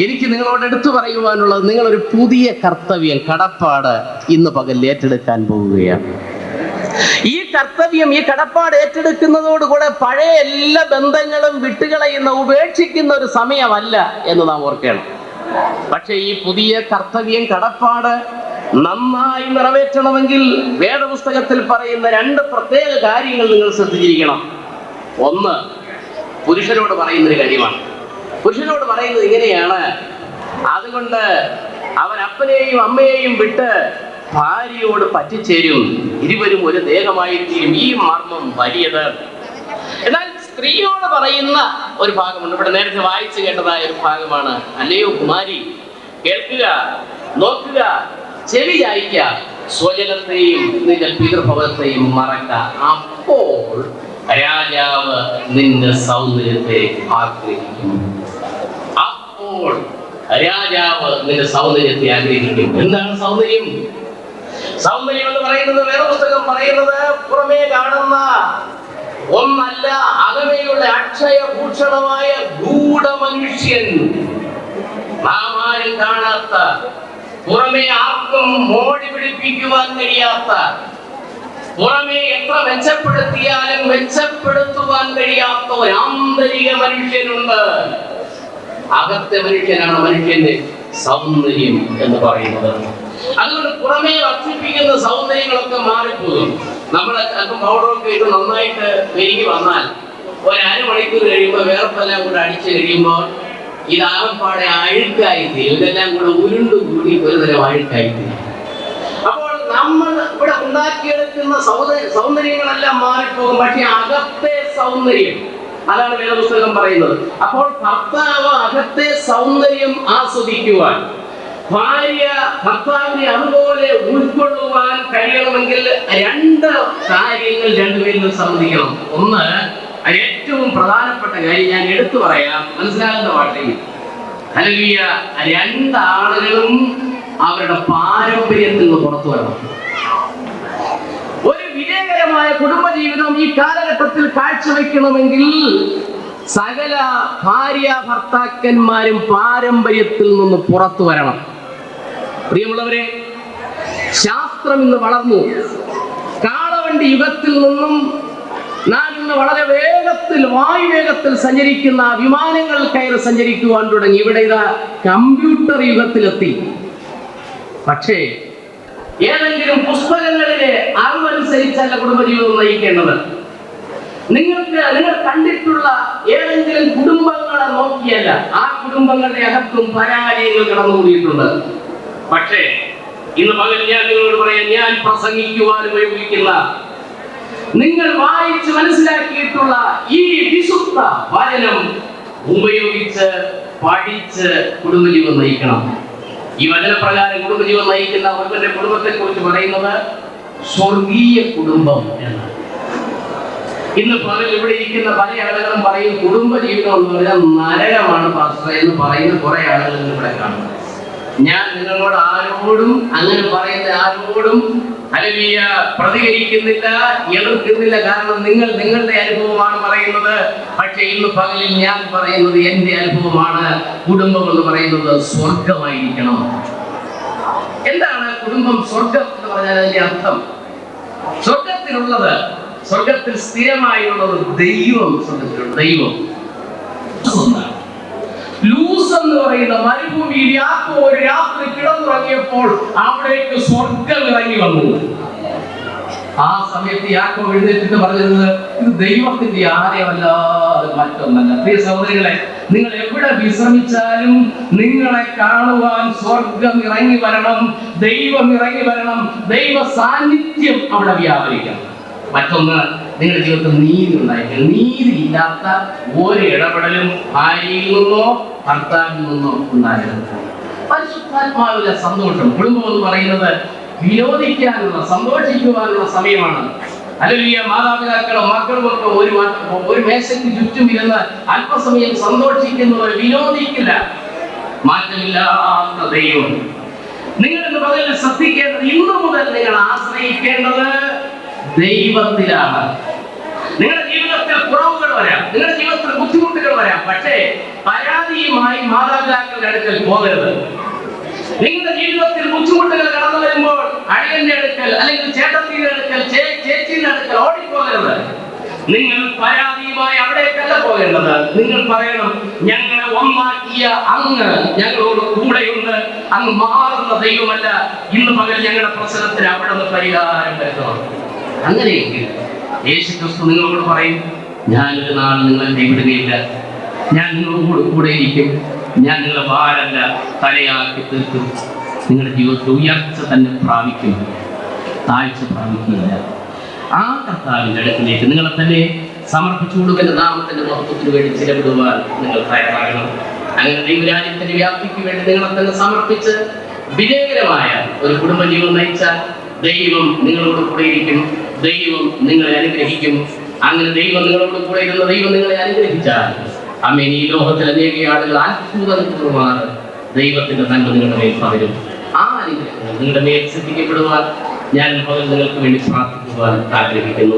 എനിക്ക് നിങ്ങളോട് എടുത്തു പറയുവാനുള്ളത്, നിങ്ങളൊരു പുതിയ കർത്തവ്യം, കടപ്പാട് ഇന്ന് പകൽ ഏറ്റെടുക്കാൻ പോവുകയാണ്. ഈ കർത്തവ്യം, ഈ കടപ്പാട് ഏറ്റെടുക്കുന്നതോടുകൂടെ പഴയ എല്ലാ ബന്ധങ്ങളും വിട്ടുകളയുന്ന, ഉപേക്ഷിക്കുന്ന ഒരു സമയമല്ല എന്ന് നാം ഓർക്കണം. പക്ഷെ ഈ പുതിയ കർത്തവ്യം, കടപ്പാട് നന്നായി നിറവേറ്റണമെങ്കിൽ വേദപുസ്തകത്തിൽ പറയുന്ന രണ്ട് പ്രത്യേക കാര്യങ്ങൾ നിങ്ങൾ ശ്രദ്ധിച്ചിരിക്കണം. ഒന്ന്, പുരുഷനോട് പറയുന്നൊരു കാര്യമാണ്. പുരുഷനോട് പറയുന്നത് ഇങ്ങനെയാണ്: അതുകൊണ്ട് അവൻ അപ്പനെയും അമ്മയെയും വിട്ട് ഭാര്യയോട് പറ്റിച്ചേരും, ഇരുവരും ഒരു ദേഹമായി തീരും. ഈ മർമ്മം വലിയത്. എന്നാൽ സ്ത്രീയോട് പറയുന്ന ഒരു ഭാഗമുണ്ട്. ഇവിടെ നേരത്തെ വായിച്ചു കേട്ടതായ ഒരു ഭാഗമാണ്: അല്ലയോ കുമാരി, കേൾക്കുക, നോക്കുക, ചെവി ചായ്ക്ക, സ്വജനത്തെയും നിന്റെ പിതൃഭവനത്തെയും മറക്ക, അപ്പോൾ രാജാവ് നിന്റെ സൗന്ദര്യത്തെ ആഗ്രഹിക്കും. അപ്പോൾ രാജാവ് നിന്റെ സൗന്ദര്യത്തെ ആഗ്രഹിക്കും. എന്താണ് സൗന്ദര്യം? സൗന്ദര്യം എന്ന് പറയുന്നത്, വേദപുസ്തകം പറയുന്നത്, പുറമേ കാണുന്ന ഒന്നല്ല, അകമേയുള്ള അക്ഷയഭൂഷണമായ ഗൂഢമനുഷ്യൻ, നാം ആരും കാണാത്ത, പുറമേ ആർക്കും മോടി പിടിപ്പിക്കുവാൻ കഴിയാത്ത, പുറമേ എത്ര മെച്ചപ്പെടുത്തിയാലും മെച്ചപ്പെടുത്തുവാൻ കഴിയാത്ത ഒരു ആന്തരിക മനുഷ്യനുണ്ട്. അകത്തെ മനുഷ്യനാണ് മനുഷ്യന്റെ സൗന്ദര്യം എന്ന് പറയുന്നത്. അതുകൊണ്ട് പുറമേ വർദ്ധിപ്പിക്കുന്ന സൗന്ദര്യങ്ങളൊക്കെ മാറിപ്പോകും. നമ്മൾ അല്പം പൗഡറൊക്കെ ഇട്ട് നന്നായിട്ട് മെരുകി വന്നാൽ ഒരു അരമണിക്കൂർ കഴിയുമ്പോൾ വേർപ്പെല്ലാം കൂടെ അടിച്ചു കഴിയുമ്പോൾ ഇതാകപ്പാടെ അഴുക്കായിത്തീരും. ഇതെല്ലാം കൂടെ ഉരുണ്ടുകൂടി ഒരു തരം അഴുക്കായിത്തീരും. അപ്പോൾ നമ്മൾ ഇവിടെ ഉണ്ടാക്കിയെടുക്കുന്ന സൗന്ദര്യങ്ങളെല്ലാം മാറിപ്പോകും. പക്ഷെ അകത്തെ സൗന്ദര്യം, അതാണ് വേദപുസ്തകം പറയുന്നത്. അപ്പോൾ ഭർത്താവ് അകത്തെ സൗന്ദര്യം ആസ്വദിക്കുവാൻ, ഭാര്യ ഭർത്താവിനെ അതുപോലെ ഉൾക്കൊള്ളുവാൻ കഴിയണമെങ്കിൽ രണ്ട് കാര്യങ്ങൾ രണ്ടുപേരും സമ്മതിക്കണം. ഒന്ന്, ഏറ്റവും പ്രധാനപ്പെട്ട കാര്യം ഞാൻ എടുത്തു പറയാം, മനസ്സിലാകുന്ന ഭാഷയിൽ. ഹല്ലേലൂയ. രണ്ടാളുകളും അവരുടെ പാരമ്പര്യത്തിൽ നിന്ന് പുറത്തു വരണം. ഒരു വിജയകരമായ കുടുംബജീവിതം ഈ കാലഘട്ടത്തിൽ കാഴ്ചവെക്കണമെങ്കിൽ സകല ഭാര്യ ഭർത്താക്കന്മാരും പാരമ്പര്യത്തിൽ നിന്ന് പുറത്തു വരണം. പ്രിയമുള്ളവരെ, ശാസ്ത്രം ഇന്ന് വളർന്നു. കാളവണ്ടി യുഗത്തിൽ നിന്നും നാം ഇന്ന് വളരെ വേഗത്തിൽ, വായുവേഗത്തിൽ സഞ്ചരിക്കുന്ന വിമാനങ്ങൾ കയറി സഞ്ചരിക്കുവാൻ തുടങ്ങി. ഇവിടെ ഇതാ കമ്പ്യൂട്ടർ യുഗത്തിലെത്തി. പക്ഷേ ഏതെങ്കിലും പുസ്തകങ്ങളിലെ അറിവനുസരിച്ചല്ല കുടുംബജീവിതം നയിക്കേണ്ടത്. നിങ്ങൾ കണ്ടിട്ടുള്ള ഏതെങ്കിലും കുടുംബങ്ങളെ നോക്കിയല്ല, ആ കുടുംബങ്ങളുടെ അകത്തും പരാജയങ്ങൾ കടന്നുകൂടിയിട്ടുണ്ട്. പക്ഷേ ഇന്ന് പകൽ ഞാൻ നിങ്ങളോട് പറയാം, ഞാൻ പ്രസംഗിക്കുവാൻ ഉപയോഗിക്കുന്ന, നിങ്ങൾ വായിച്ച് മനസ്സിലാക്കിയിട്ടുള്ള ഈ വിശുദ്ധ വചനം ഉപയോഗിച്ച് പഠിച്ച് കുടുംബജീവൻ നയിക്കണം. ഈ വചനപ്രകാരം കുടുംബജീവൻ നയിക്കുന്ന ഒരുവന്റെ കുടുംബത്തെ കുറിച്ച് പറയുന്നത് സ്വർഗീയ കുടുംബം എന്നാണ്. ഇന്ന് പകൽ ഇവിടെ ഇരിക്കുന്ന പല ആളുകളും പറയും കുടുംബജീവിതം എന്ന് പറഞ്ഞാൽ നരകമാണ് പാസ്റ്റർ എന്ന് പറയുന്ന കുറെ ആളുകൾ ഇവിടെ കാണുന്നത്. ഞാൻ നിങ്ങളോട് ആരോടും അങ്ങനെ പറയുന്ന ആരോടും ഹല്ലേലൂയ പ്രതികരിക്കുന്നില്ല, എതിർക്കുന്നില്ല. കാരണം നിങ്ങളുടെ അനുഭവമാണ് പറയുന്നത്. പക്ഷെ ഇന്ന് പകലിൽ ഞാൻ പറയുന്നത് എന്റെ അനുഭവമാണ്. കുടുംബം എന്ന് പറയുന്നത് സ്വർഗമായിരിക്കണം. എന്താണ് കുടുംബം? സ്വർഗം എന്ന് പറഞ്ഞാൽ അതിന്റെ അർത്ഥം, സ്വർഗത്തിലുള്ളത്, സ്വർഗത്തിൽ സ്ഥിരമായുള്ളത് ദൈവം. സ്വർഗത്തിലുള്ള ദൈവം ലൂസ് എന്ന് പറയുന്ന മരുഭൂമിയിൽ യാക്കോബ് ഒരു രാത്രി കിടന്നുറങ്ങിയപ്പോൾ അവിടേക്ക് സ്വർഗം ഇറങ്ങി വന്നു. ആ സമയത്ത് യാക്കോബ് എഴുന്നേറ്റിട്ട് പറഞ്ഞത്, ഇത് ദൈവത്തിന്റെ ആലയമല്ലാതെ മറ്റൊന്നല്ല. പ്രിയ സഹോദരികളെ, നിങ്ങൾ എവിടെ വിശ്രമിച്ചാലും നിങ്ങളെ കാണുവാൻ സ്വർഗം ഇറങ്ങി വരണം, ദൈവം ഇറങ്ങി വരണം, ദൈവ സാന്നിധ്യം അവിടെ വ്യാപരിക്കണം. മറ്റൊന്ന്, നിങ്ങളുടെ ജീവിതത്തിൽ നീതി ഉണ്ടായിരിക്കണം. നീതി ഇല്ലാത്ത ഒരു ഇടപെടലും ഭാര്യയിൽ നിന്നോ ഭർത്താവിൽ നിന്നോ ഉണ്ടാകരുത്. പരിശുദ്ധാത്മാവിലെ സന്തോഷം. കുടുംബം എന്ന് പറയുന്നത് വിനോദിക്കാനുള്ള, സന്തോഷിക്കുവാനുള്ള സമയമാണ്. ഹല്ലേലൂയ. മാതാപിതാക്കളും മക്കളും ഒക്കെ ഒരു മേശയ്ക്ക് ചുറ്റും ഇരുന്ന് അല്പസമയം സന്തോഷിക്കുന്നത്, വിനോദിക്കില്ല. മാറ്റമില്ലാത്ത ദൈവം. നിങ്ങൾ ഇന്ന് പകൽ ശ്രദ്ധിക്കേണ്ടത്, ഇന്നു മുതൽ നിങ്ങൾ ആശ്രയിക്കേണ്ടത് ദൈവത്തിലാണ്. നിങ്ങളുടെ ജീവിതത്തിൽ കുറവുകൾ വരാം, നിങ്ങളുടെ ജീവിതത്തിൽ ബുദ്ധിമുട്ടുകൾ വരാം. പക്ഷേ പരാതിയുമായി മാതാപിതാക്കളുടെ അടുക്കൽ പോകരുത്. നിങ്ങളുടെ ജീവിതത്തിൽ ബുദ്ധിമുട്ടുകൾ കടന്നു വരുമ്പോൾ അടിയന്റെ അടുക്കൽ അല്ലെങ്കിൽ ചേട്ടത്തിന്റെ അടുക്കൽ, ചേച്ചിയുടെ അടുക്കൽ ഓടിപ്പോകരുത്. നിങ്ങൾ പരാതിയുമായി അവിടേക്കല്ല പോകേണ്ടത്. നിങ്ങൾ പറയണം, ഞങ്ങളെ ഒന്നാക്കിയ അങ്ങ് ഞങ്ങളോട് കൂടെയുണ്ട്, അങ്ങ് മാറുന്ന ദൈവമല്ല. ഇന്ന് പകൽ ഞങ്ങളുടെ പ്രശ്നത്തിന് അവിടെ നിന്ന് പരിഹാരം വരുത്തണം. അങ്ങനെയെങ്കിൽ യേശു ക്രിസ്തു നിങ്ങളോട് പറയും, ഞാനൊരു നാൾ നിങ്ങളെ കൈവിടുകയില്ല, ഞാൻ നിങ്ങളോട് കൂടെ ഇരിക്കും, ഞാൻ നിങ്ങളെ ഭാരമല്ല തലയാക്കി തീർക്കും. നിങ്ങളുടെ ജീവിതത്തിൽ ഉയർച്ച തന്നെ പ്രാപിക്കും, താഴ്ച പ്രാപിക്കുകയില്ല. ആ കർത്താവിന്റെ അടുക്കിലേക്ക് നിങ്ങളെ തന്നെ സമർപ്പിച്ചു കൊടുക്കുന്ന നാമത്തിന്റെ മഹത്വത്തിന് വേണ്ടി ചിലവിടുവാൻ നിങ്ങൾ തയ്യാറാകണം. അങ്ങനെ ദൈവരാജ്യത്തിന്റെ വ്യാപ്തിക്ക് വേണ്ടി നിങ്ങളെ തന്നെ സമർപ്പിച്ച് വിജയകരമായ ഒരു കുടുംബജീവൻ നയിച്ചാൽ ദൈവം നിങ്ങളോട് കൂടെ ഇരിക്കും, ദൈവം നിങ്ങളെ അനുഗ്രഹിക്കും. അങ്ങനെ ദൈവം നിങ്ങളോട് കൂടെ ഇരുന്ന ദൈവം നിങ്ങളെ അനുഗ്രഹിച്ചാൽ ആമേൻ, ഈ ലോകത്തിൽ അനേക ആളുകൾ അത്ഭുതമാണ് ദൈവത്തിന്റെ നന്മ നിങ്ങളുടെ മേൽ പകരും. ആ അനുഗ്രഹങ്ങൾ നിങ്ങളുടെ മേൽ ശ്രദ്ധിക്കപ്പെടുവാൻ ഞാൻ നിങ്ങൾക്ക് വേണ്ടി പ്രാർത്ഥിക്കുവാൻ ആഗ്രഹിക്കുന്നു.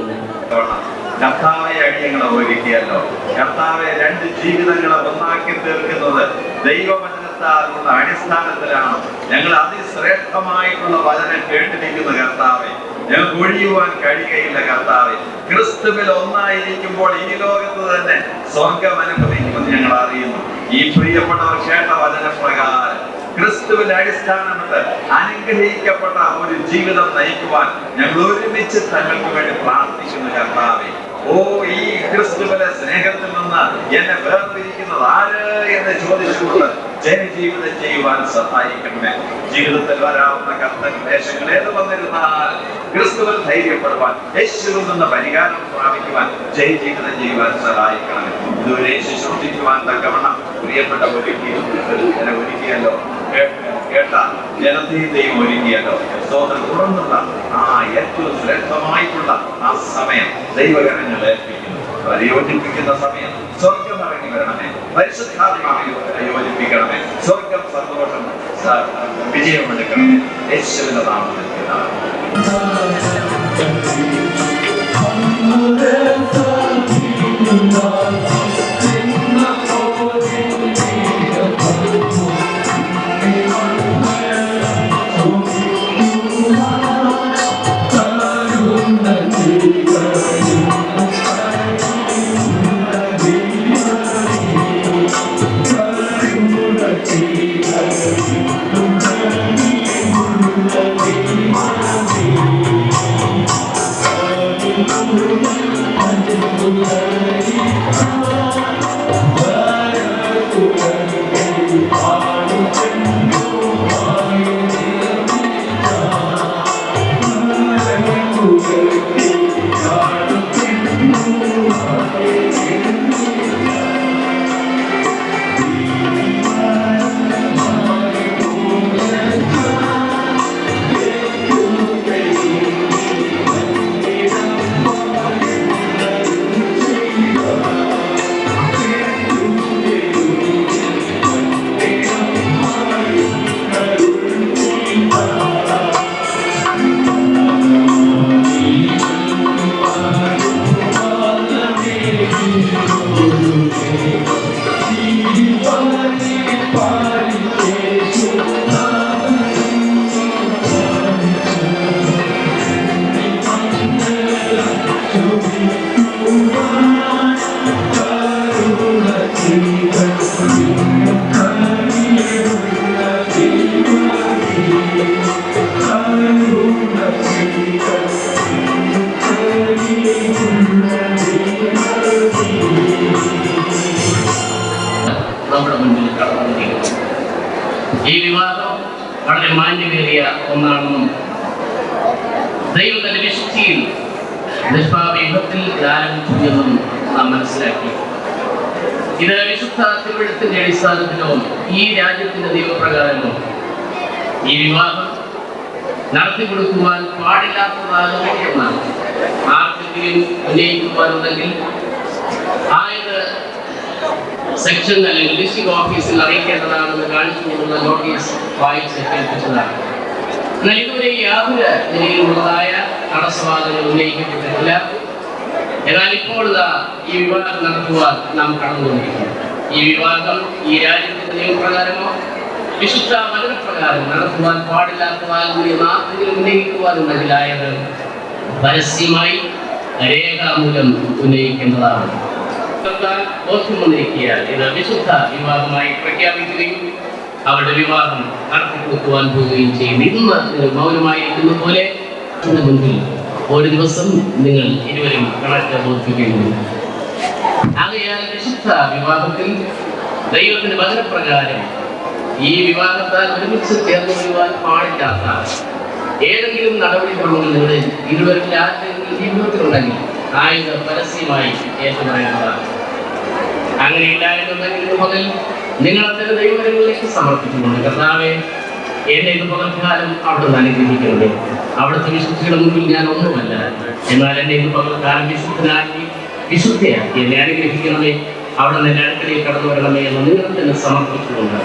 കർത്താവെ അടിയങ്ങളെ ഒരുക്കിയല്ലോ. കർത്താവെ രണ്ട് ജീവിതങ്ങളെ ഒന്നാക്കി തീർക്കുന്നത് ദൈവവചനത്താലുള്ള അടിസ്ഥാനത്തിലാണ്. ഞങ്ങൾ അതിശ്രേഷ്ഠമായിട്ടുള്ള വചനം കേട്ടിരിക്കുന്ന കർത്താവെ, ഞങ്ങൾക്ക് ഒഴിയുവാൻ കഴിയുകയില്ല കർത്താവെ. ക്രിസ്തുവിൽ ഒന്നായിരിക്കുമ്പോൾ ഈ ലോകത്ത് തന്നെ സ്വർഗം അനുഭവിക്കുമെന്ന് ഞങ്ങൾ അറിയുന്നു. ഈ പ്രിയപ്പെട്ടവർ കേട്ട വചനപ്രകാരം ക്രിസ്തുവിന്റെ അടിസ്ഥാനമിട്ട് അനുഗ്രഹിക്കപ്പെട്ട ഒരു ജീവിതം നയിക്കുവാൻ ഞങ്ങൾ ഒരുമിച്ച് തങ്ങൾക്ക് വേണ്ടി പ്രാർത്ഥിക്കുന്നു കർത്താവെ. ഓ, ഈ ക്രിസ്തുവിന്റെ സ്നേഹത്തിൽ നിന്ന് എന്നെ വേർതിരിക്കുന്നത് ആര് എന്ന് ചോദിച്ചുകൊണ്ട് ജനജീവിതം ചെയ്യുവാൻ സഹായിക്കണമേ. ജീവിതത്തിൽ വരാവുന്ന കർത്തക്ലേശങ്ങൾ ഏത് വന്നിരുന്നാൽ ക്രിസ്തുവിൽ ധൈര്യപ്പെടുവാൻ, യേശുവിൽ നിന്ന് പരിഹാരം പ്രാപിക്കുവാൻ ജയജീവിതം ചെയ്യുവാൻ സഹായിക്കണമേ. ഇതുവരെ ശുശ്രൂഷിക്കുവാൻ തക്കവണ്ണം പ്രിയപ്പെട്ട ഒരുക്കിയല്ലോ, കേട്ട ജനതയും ഒരുക്കിയല്ലോ. സ്തോത്രം. തുടർന്നുള്ള ആ ഏറ്റവും ശ്രേഷ്ഠമായിട്ടുള്ള ആ സമയം ദൈവകരങ്ങൾ ഏൽപ്പിക്കുന്നു. അവരെ യോജിപ്പിക്കുന്ന സമയം സ്വർഗം ഇറങ്ങി വരണമേ, പരിശുദ്ധാത്മാവിനെ യോജിപ്പിക്കണമേ, സ്വർഗം സന്തോഷം വിജയമെടുക്കണമേ. യേശുവിന്റെ നാമത്തിൽ നമ്മുടെ മുന്നിൽ കടന്നുകൊണ്ടിരിക്കുന്നു. ഈ വിവാദം വളരെ മാന്യമേറിയ ഒന്നാണെന്നും ദൈവത്തിന്റെ വിശുദ്ധിയിൽ നിഷ്പാപയുഗത്തിൽ ആരംഭിച്ചു എന്നും നാം മനസ്സിലാക്കി. ഇത് വിശുദ്ധ തിരുവഴുത്തിന്റെ അടിസ്ഥാനത്തിലോ ഈ രാജ്യത്തിന്റെ ദൈവപ്രകാരമോ ഈ വിവാഹം നടത്തിക്കൊടുക്കുവാൻ പാടില്ലാത്തതാകുന്നു എന്നാണ് ആർക്കെങ്കിലും ഉന്നയിക്കുവാനുണ്ടെങ്കിൽ ആയത് സെക്ഷൻ അല്ലെങ്കിൽ ഡിസ്ട്രിക്ട് ഓഫീസിൽ അറിയിക്കേണ്ടതാണെന്ന് കാണിച്ചുകൊണ്ടുള്ള നോട്ടീസ് വായിച്ച് കേൾപ്പിച്ചതാണ്. എന്നാൽ ഇതുവരെ യാതൊരു നിലയിലുള്ളതായ തടസ്സവാദങ്ങൾ ഉന്നയിക്കപ്പെട്ടിട്ടില്ല. എന്നാൽ ഇപ്പോൾ ഈ വിവാഹം നടത്തുവാൻ നാം കടന്നുകൊണ്ടിരിക്കുന്നു. ഈ വിവാഹം ഈ രാജ്യത്തിന്റെ നിയമപ്രകാരമോ വിശുദ്ധ വചനപ്രകാരം നടത്തുവാൻ പാടില്ലാത്തതാകുന്നു എന്ന് ആർക്കെങ്കിലും ഉന്നയിക്കുവാനുണ്ടെങ്കിൽ ആയത് പരസ്യമായി രേഖാമൂലം ഉന്നയിക്കേണ്ടതാണ്. ബോധ്യം വന്നിരിക്കുകയാൽ ഇത് വിശുദ്ധ വിവാഹമായി പ്രഖ്യാപിക്കുകയും അവരുടെ വിവാഹം നടത്തിക്കൊടുക്കുവാൻ പോവുകയും ചെയ്യും. ഇന്ന് നിങ്ങൾ മൗനമായിരിക്കുന്ന പോലെ മുൻപിൽ ഒരു ദിവസം നിങ്ങൾ ഇരുവരും കണക്ക് ബോധിപ്പിക്കുന്നു. ആകയാൽ വിശുദ്ധ വിവാഹത്തിൽ ദൈവത്തിന്റെ വചനപ്രകാരം ഈ വിവാഹത്താൽ ഒരുമിച്ച് ചേർന്ന് വരുവാൻ പാടില്ലാത്ത ഏതെങ്കിലും നടപടിക്രമങ്ങൾ നിങ്ങളുടെ ഇരുവരിൽ ആരെങ്കിലും ജീവിതത്തിലുണ്ടെങ്കിൽ ആയത് പരസ്യമായി ഏറ്റുപറയേണ്ടതാണ്. അങ്ങനെയില്ല എന്നുണ്ടെങ്കിൽ മുതൽ നിങ്ങൾ അത്തരം ദൈവങ്ങളിലേക്ക് സമർപ്പിച്ചുകൊണ്ട് കർത്താവേ, എന്നെ ഇത് പകൽക്കാലം അവിടുന്ന് അനുഗ്രഹിക്കണമേ. അവിടുത്തെ വിശുദ്ധിയുടെ മുമ്പിൽ ഞാൻ ഒന്നുമല്ല, എന്നാൽ എന്നെ ഇത് പകൽക്കാലം വിശുദ്ധനാക്കി വിശുദ്ധയാക്കി എന്നെ അനുഗ്രഹിക്കണമേ. അവിടുന്ന് എൻ്റെ അടുക്കളയിൽ കടന്നു വരണമേ എന്ന് നിങ്ങൾ തന്നെ സമർപ്പിച്ചുകൊണ്ട്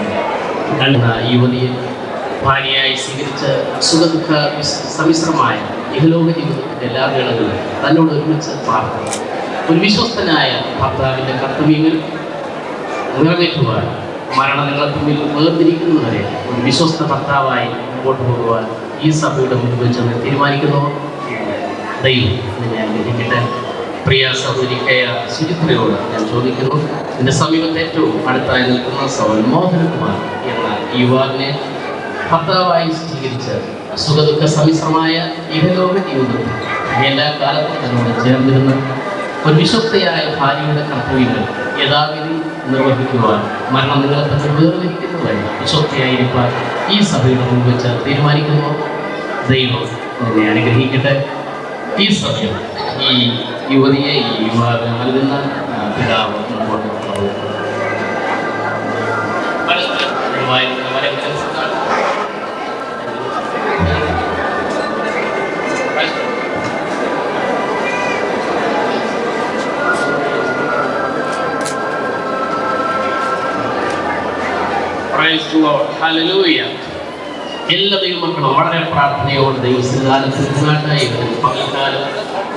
യുവതിയെ ഭാര്യയായി സ്വീകരിച്ച് സുഖദുഃഖ സമ്മിശ്രമായ ഇഹലോക ജീവിതത്തിൻ്റെ എല്ലാ വേളകളിലും തന്നോട് ഒരുമിച്ച് പ്രാർത്ഥന ഒരു വിശ്വസ്തനായ ഭർത്താവിൻ്റെ കർത്തവ്യങ്ങൾ നിറവേറ്റുവാൻ മരണം നിങ്ങളെ തമ്മിൽ വേർതിരിക്കുന്നതുവരെ ഒരു വിശ്വസ്ത ഭർത്താവായി മുമ്പോട്ട് പോകുവാൻ ഈ സഭയുടെ മുൻപിൽ ചെന്ന് തീരുമാനിക്കുന്നു. ദൈവം നിന്നെ അനുഗ്രഹിക്കട്ടെ. പ്രിയ സഹോദരിക്കയ സുചിത്രയോട് ഞാൻ ചോദിക്കുന്നു, എൻ്റെ സമീപത്ത് ഏറ്റവും അടുത്തായി നിൽക്കുന്ന സഹോദരൻ മോഹനകുമാർ എന്ന യുവാവിനെ ഭർത്താവായി സ്വീകരിച്ച് സുഖദുഃഖ സമ്മിശ്രമായ ഇഹലോക ജീവിതത്തിൽ എല്ലാ കാലത്തും തന്നോട് ചേർന്നിരുന്ന ഒരു വിശ്വസ്തയായ ഭാര്യയുടെ കർത്തവ്യങ്ങൾ യഥാവിധി നിർവഹിക്കുവാൻ, മരണം നിങ്ങളെ തന്നെ വേർതിരിക്കുന്നതായി വിശ്വസ്തയായിരിക്കാൻ ഈ സഭയുടെ മുൻപ് വെച്ച് തീരുമാനിക്കുന്നു. ദൈവം എന്നെ അനുഗ്രഹിക്കട്ടെ. ഈ സമയം ഈ യുവതിയെ ഈ യുവാവിന് നൽകുന്ന പിതാവ് മുമ്പോട്ട് എല്ലാ ദൈവമക്കളും വളരെ പ്രാർത്ഥനയോട് ദൈവസ്ഥാനത്തിനായിട്ടായി പകൽക്കാലം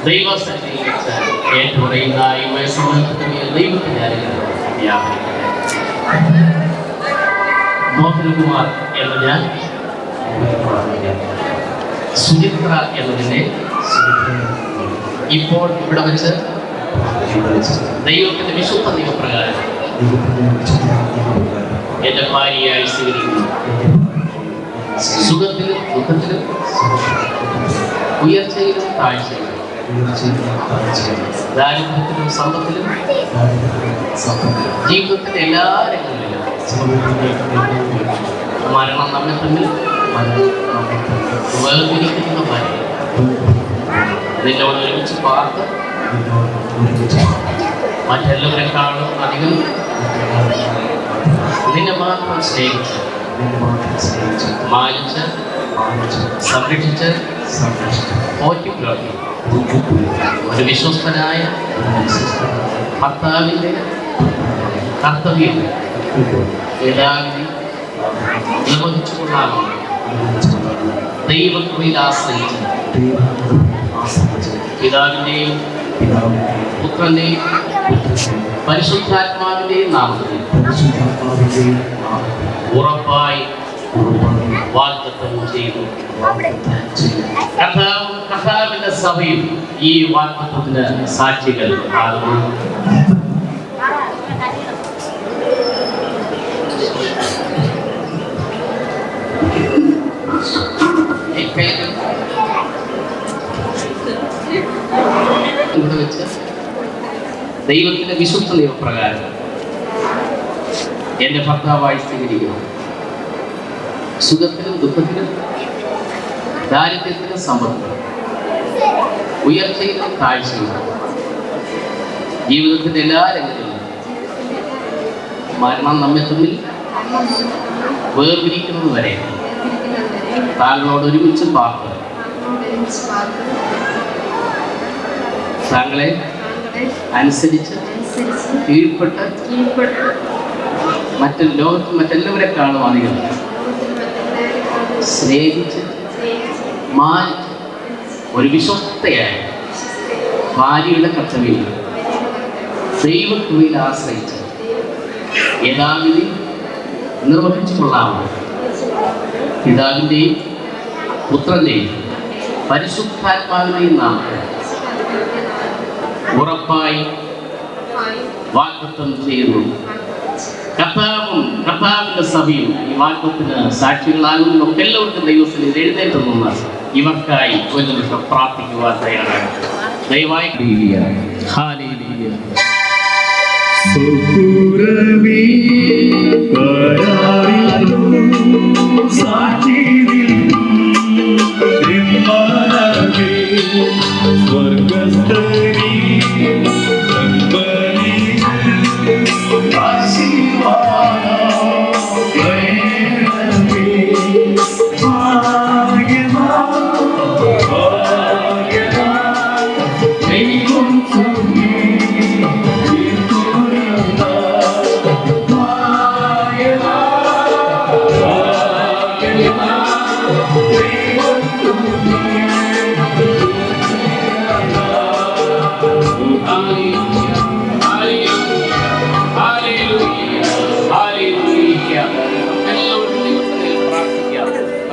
ദൈവസന്നിധിയിൽ വെച്ച് ഏറ്റുപറയുന്ന ഈ വയസ്സമയത്തിന് ദൈവത്തിന്റെ അനുഗ്രഹം വ്യാപരിക്കട്ടെ. മോഹനകുമാർ എന്ന ഞാൻ, സുചിത്ര എന്നതിനെ ഇപ്പോൾ ഇവിടെ വെച്ച് ദൈവത്തിന്റെ വിശുദ്ധ നിയമപ്രകാരം എന്റെ ഭാര്യയായി സ്വീകരിക്കുന്നു. സുഖത്തിലും ദുഃഖത്തിലും ഉയർച്ചയിലും താഴ്ചയിലും ദാരിദ്ര്യത്തിലും സമ്പത്തിലും ജീവിതത്തിന്റെ എല്ലാ രംഗങ്ങളിലും മരണം നമ്മെ തമ്മിൽ വേർതിരിക്കുന്ന ഭാര്യ നിന്നോട് ഒരുമിച്ച് പാർത്ത് മറ്റെല്ലാവരെക്കാളും അധികം നിന്നെ മാത്രം സ്നേഹിച്ച് മാനിച്ച് സംരക്ഷിച്ച് പോറ്റിപ്പുലർത്തി ഒരു വിശ്വസ്തനായ ഭർത്താവിൻ്റെ കർത്തവ്യം യഥാവിധി നിർവഹിച്ചു കൊള്ളാമെന്ന് ദൈവകൃപയിൽ ആശ്രയിച്ച് പിതാവിൻ്റെയും പുത്രൻ്റെയും പരിശുദ്ധാത്മാവിൻ്റെയും നാമത്തിൽ ഉറപ്പായി വാഗ്ദത്തം ചെയ്തു. കർത്താവിന്റെ സഭയിൽ ഈ വാഗ്ദത്തത്തിന് സാക്ഷികൾ ആകുന്നു. ഇവിടെ വെച്ച് ദൈവത്തിന്റെ വിശുദ്ധ നിയമപ്രകാരം എന്റെ ഭർത്താവായി സ്വീകരിക്കുന്നു. സുഖത്തിലും ദുഃഖത്തിലും ദാരിദ്ര്യത്തിലും സമ്പത്തിലും ഉയർച്ചയിലും താഴ്ചയിലും ജീവിതത്തിന്റെ എല്ലാ രംഗങ്ങളിലും മരണം നമ്മെ തമ്മിൽ വേർതിരിക്കുന്നത് വരെ താങ്കളോട് ഒരുമിച്ച് പാർത്ത് താങ്കളെ അനുസരിച്ച് കീഴ്പ്പെട്ട് ലോകത്ത് മറ്റെല്ലാവരെക്കാളും അധികം സ്നേഹിച്ച് മാനിച്ച് ഒരു വിശ്വസ്തയായ ഭാര്യയുടെ കർത്തവ്യം ദൈവകൃപയിൽ ആശ്രയിച്ച് യഥാവിധി നിർവഹിച്ചു കൊള്ളാമോ പിതാവിൻ്റെയും പുത്രൻ്റെയും പരിശുദ്ധാത്മാവിൻ്റെയും നാമത്തിൽ ഉറപ്പായി വാഗ്ദത്തം ചെയ്യുന്നു. കർത്താവിന്റെ സഭയും ഈ വാഗ്ദത്തിന് സാക്ഷികളാകുന്നു. നമുക്ക് എല്ലാവർക്കും ദൈവത്തിൽ എഴുന്നേറ്റ് നിന്ന് ഇവർക്കായി ഒരു നിമിഷം പ്രാർത്ഥിക്കുവാൻ തയ്യാറാണ്. ദയവായി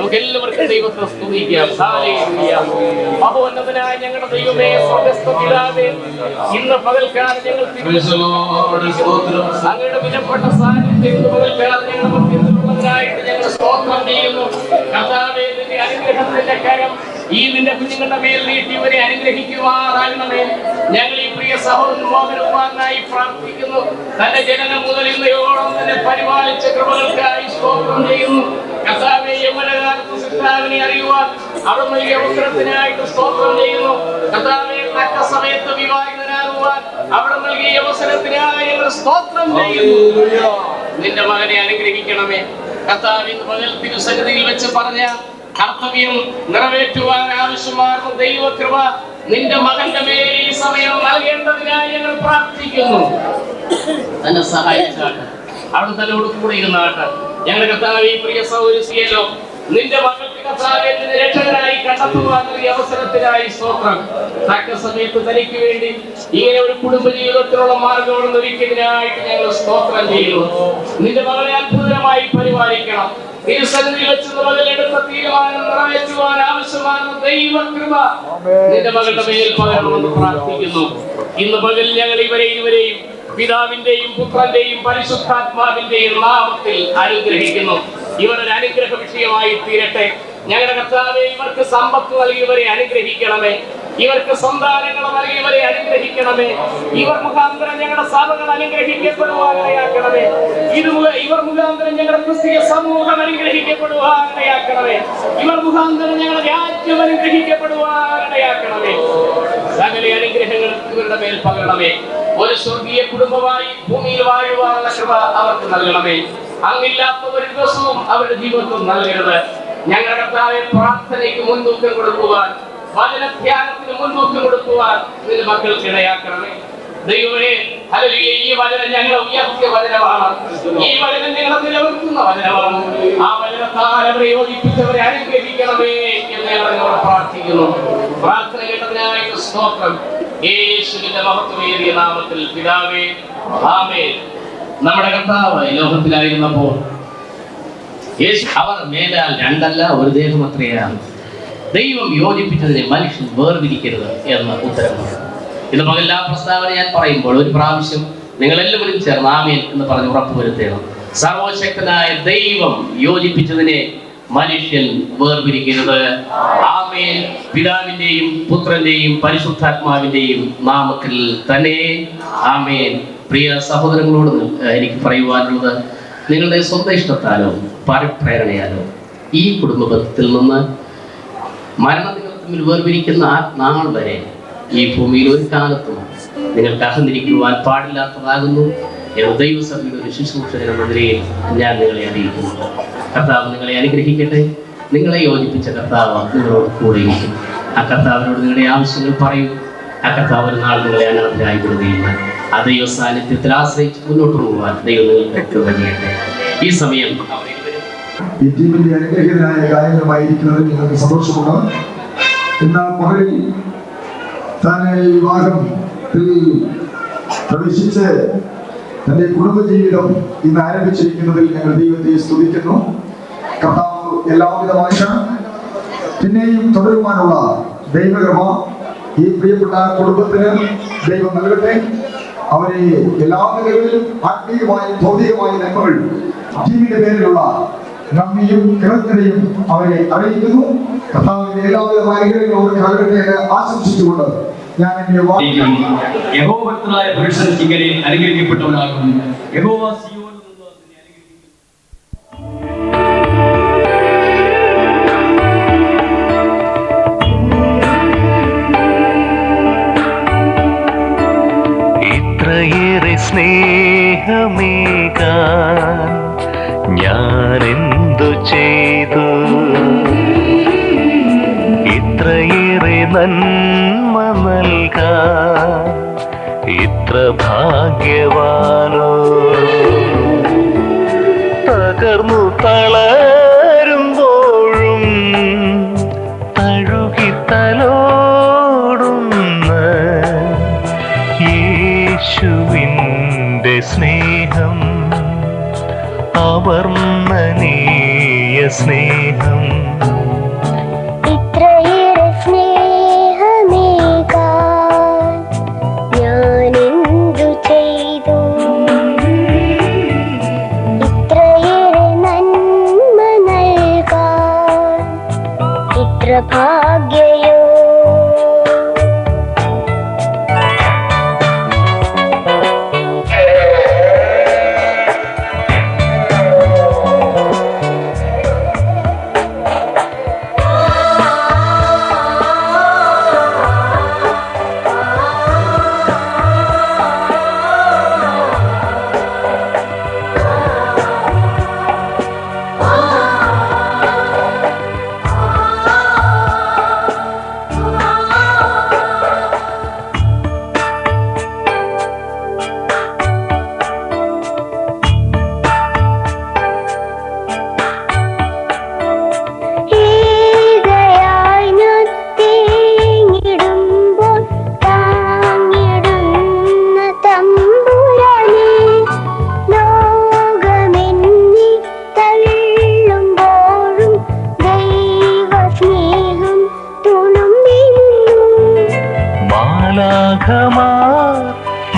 നമുക്ക് എല്ലാവർക്കും ദൈവത്തെ സ്തുതിക്കാം. ഹല്ലേലൂയ. മഹോന്നതനായ ഞങ്ങളുടെ ദൈവമേ, സ്വർഗ്ഗസ്ഥ പിതാവേ, ഇന്ന് പകൽക്കാലം ഞങ്ങൾ അങ്ങയുടെ വിലപ്പെട്ട സാന്നിധ്യം ഇന്ന് പകൽക്കാലം ഞങ്ങളുടെ മധ്യത്തിലുള്ളതിനായിട്ട് ഞങ്ങൾ സ്തോത്രം ചെയ്യുന്നു. കർത്താവേ, നിന്റെ അനുഗ്രഹത്തിന്റെ കരം ഈ നിന്റെ കുഞ്ഞുങ്ങളുടെ മേൽ നീട്ടി ഇവരെ അനുഗ്രഹിക്കുമാറാകണമേ. ഞങ്ങൾ ഈ പ്രിയ സഹോദരൻ മോഹനകുമാരനായി പ്രാർത്ഥിക്കുന്നു. തന്റെ ജനനം മുതൽ ഇന്നയോളം തന്നെ പരിപാലിച്ച കൃപകൾക്കായി സ്തോത്രം ചെയ്യുന്നു. കർത്താവേ, യൗവനകാലത്ത് സിസ്റ്റാവിനെ അറിയുവാൻ അവർ നൽകിയ അവസരത്തിനായിട്ട് സ്തോത്രം ചെയ്യുന്നു. കർത്താവേ, തക്ക സമയത്ത് വിവാഹിതനാകുവാൻ അവർ നൽകിയ അവസരത്തിനായി ഞങ്ങൾ സ്തോത്രം ചെയ്യുന്നു. നിന്റെ മകനെ അനുഗ്രഹിക്കണമേ. കർത്താവ് ഇന്ന് പകൽ തിരുസന്നിധിയിൽ വെച്ച് പറഞ്ഞ കർത്തവ്യം നിറവേറ്റുവാൻ ആവശ്യമാർന്ന ദൈവകൃപ നിന്റെ മകന്റെ മേൽ ഈ സമയം നൽകേണ്ടതിനായി ഞങ്ങൾ പ്രാർത്ഥിക്കുന്നു. തന്നെ സഹായിച്ചാട്ട് അവിടെ തന്നോട് കൂടെ ഇരുന്നാട്ട് ഞങ്ങളുടെ കർത്താവ് ഈ പ്രിയ സൗരസ്യല്ലോ നിന്റെ മകൾക്ക് കർത്താവേ നിന്റെ രക്ഷകനായി കണ്ടെത്തുവാൻ നൽകിയ അവസരത്തിനായി സ്തോത്രം. തക്ക സമയത്ത് തനിക്ക് വേണ്ടി ഇങ്ങനെ ഒരു കുടുംബ ജീവിതത്തിലുള്ള മാർഗം ഒരുക്കിയതിനായിട്ട് ഞങ്ങൾ സ്തോത്രം ചെയ്യുന്നു. നിന്റെ മകളെ അത്ഭുതമായി പരിപാലിക്കണം. തിരുസന്നിധിയിൽ വെച്ച് മകളെടുത്ത തീരുമാനം നിറവേറ്റുവാൻ ആവശ്യമായ ദൈവകൃപ നിന്റെ മകളുടെ മേൽ പകരണമെന്ന് പ്രാർത്ഥിക്കുന്നു. ഇന്ന് പകൽ ഞങ്ങൾ ഇരുവരെയും പിതാവിന്റെയും പുത്രന്റെയും പരിശുദ്ധാത്മാവിന്റെയും നാമത്തിൽ അനുഗ്രഹിക്കുന്നു. ഇവരൊരു അനുഗ്രഹ വിഷയമായി തീരട്ടെ. ഞങ്ങളുടെ കർത്താവേ, ഇവർക്ക് സമ്പത്ത് നൽകിയവരെ അനുഗ്രഹിക്കണമേ. ഇവർക്ക് സന്താനങ്ങൾ നൽകിയവരെ അനുഗ്രഹിക്കണമേ. ഇവർ മുഖാന്തരം ഞങ്ങളുടെ സഭകൾ അനുഗ്രഹിക്കപ്പെടുവാനിടയാക്കണമേ. ഇവർ മുഖാന്തരം ഞങ്ങളുടെ ക്രിസ്തീയ സമൂഹം അനുഗ്രഹിക്കപ്പെടുവാനിടയാക്കണമേ. ഇവർ മുഖാന്തരം ഞങ്ങളുടെ രാജ്യം അനുഗ്രഹിക്കപ്പെടുവാനിടയാക്കണമേ. സകല അനുഗ്രഹങ്ങൾ ഇവരുടെ മേൽ പകരണമേ. ഒരു സ്വർഗീയ കുടുംബമായി ഭൂമിയിൽ വാഴുവാനുള്ള കൃപ അവർക്ക് നൽകണമേ. അങ്ങില്ലാത്ത ഒരു ദിവസവും അവരുടെ ജീവിതത്തിൽ നൽകരുത്. ഞങ്ങളുടെ കർത്താവേ, പ്രാർത്ഥനയ്ക്ക് മുൻതൂക്കം കൊടുക്കുവാൻ, വചനധ്യാനത്തിന് മുൻതൂക്കം കൊടുക്കുവാൻ നിന്റെ മക്കൾക്ക് ഇടയാക്കണമേ. ദൈവമേ, ഹല്ലേലൂയ. ഈ വചനം ഞങ്ങളെ ഉയർത്തിയ വചനമാണ്. ഈ വചനം ഞങ്ങളെ നിലനിർത്തുന്ന വചനമാണ്. ആ വചനത്താൽ അവരെ യോജിപ്പിച്ചവരെ അനുഗ്രഹിക്കണമേ എന്ന് ഞങ്ങൾ പ്രാർത്ഥിക്കുന്നു. പ്രാർത്ഥന കേട്ടതിനായിട്ട് സ്തോത്രം. യേശുവിന്റെ മഹത്വമേറിയ നാമത്തിൽ പിതാവേ, ആമേൻ. നമ്മുടെ കർത്താവ് ലോകത്തിലായിരുന്നപ്പോൾ അവർ മേലാൽ രണ്ടല്ല ഒരു ദേഹം അത്രയാണ്. ദൈവം യോജിപ്പിച്ചതിനെ മനുഷ്യൻ വേർതിരിക്കരുത് എന്ന് ഉത്തരമാണ്. ഇന്ന് പകൽ ആ പ്രസ്താവന ഞാൻ പറയുമ്പോൾ ഒരു പ്രാവശ്യം നിങ്ങൾ എല്ലാവരും ചേർന്ന് ആമേൻ എന്ന് പറഞ്ഞ് ഉറപ്പുവരുത്തണം. സർവശക്തനായ ദൈവം യോജിപ്പിച്ചതിനെ മനുഷ്യൻ വേർപിരിക്കരുത്. ആമേൻ. പിതാവിന്റെയും പുത്രന്റെയും പരിശുദ്ധാത്മാവിന്റെയും നാമത്തിൽ തന്നെ ആമേൻ. പ്രിയ സഹോദരങ്ങളോട് എനിക്ക് പറയുവാനുള്ളത്, നിങ്ങളുടെ സ്വന്തം ഇഷ്ടത്താലോ പരിപ്രേരണയാലോ ഈ കുടുംബത്തിൽ നിന്ന് മരണം നിങ്ങൾ തമ്മിൽ വേർപിരിക്കുന്ന ആ നാൾ വരെ ഈ ഭൂമിയിൽ ഒരു കാലത്തും നിങ്ങൾക്ക് അഹന്തിരിക്കുവാൻ പാടില്ലാത്തതാകുന്നു എന്ന് ദൈവസഭയുടെ ഒരു ശുശ്രൂഷകൻ എന്ന നിലയിൽ ഞാൻ നിങ്ങളെ അറിയിക്കുന്നു. കർത്താവ് നിങ്ങളെ അനുഗ്രഹിക്കട്ടെ. നിങ്ങളെ യോജിപ്പിച്ച കർത്താവ് നിങ്ങളോട് കൂടെയിരിക്കും. ആ കർത്താവിനോട് നിങ്ങളുടെ ആവശ്യങ്ങൾ പറയൂ. ആ കർത്താവ് ഒരു നാൾ നിങ്ങളെ അനാഥരായി വിടുകയില്ല. ആ ദൈവ സാന്നിധ്യത്തിൽ ആശ്രയിച്ച് മുന്നോട്ട് പോകുവാൻ ദൈവം നിങ്ങൾക്ക് കഴിയട്ടെ. ഈ സമയം ഈ ടീമിന്റെ അനുഗ്രഹീതനായ ഗായകരുമായിരിക്കുന്നതിൽ നിങ്ങൾക്ക് സന്തോഷമുണ്ട്. ഇന്ന് പകലിൽ തന്നെ വിവാഹം പ്രവേശിച്ച് തന്റെ കുടുംബജീവിതം ഇന്ന് ആരംഭിച്ചിരിക്കുന്നതിൽ ഞങ്ങൾ ദൈവത്തെ സ്തുതിക്കുന്നു. കർത്താവ് എല്ലാവിധമായ പിന്നെയും തുടരുവാനുള്ള ദൈവകൃപ ഈ പ്രിയപ്പെട്ട കുടുംബത്തിന് ദൈവം നൽകട്ടെ. അവരെ എല്ലാ നിലകളിലും ആത്മീയമായും ഭൗതികമായ നന്മകൾ ടീമിന്റെ പേരിലുള്ള നന്ദിയും കൃതജ്ഞതയും അവരെ അറിയിക്കുന്നു. കർത്താവിന്റെ എല്ലാവിധ അനുഗ്രഹങ്ങളും അവർക്ക് നൽകട്ടെ എന്ന് ആശംസിച്ചുകൊണ്ട് ഞാൻ എന്റെ യഹോവഭക്തനായ പുരുഷൻ ഇങ്ങനെ അനുഗ്രഹിക്കപ്പെട്ടവനാകും. യഹോവ ഇത്രയേറെ സ്നേഹമേകാൻ ഞാനെന്തു ചെയ്തു, ഇത്രയേറെ നന്മ നൽകാൻ ഇത്ര ഭാഗ്യവാനോ, തകർന്നു തളരുമ്പോഴും തഴുകിത്തലോടുന്ന യേശുവിൻ്റെ സ്നേഹം അവർണ്ണനീയ സ്നേഹം ഇത്രയേറെ സ്നേഹമേകാൻ ഞാനെന്തു ചെയ്തു? ഇത്രയേറെ നന്മ നൽകാൻ ഇത്ര ഭാഗ്യയോ?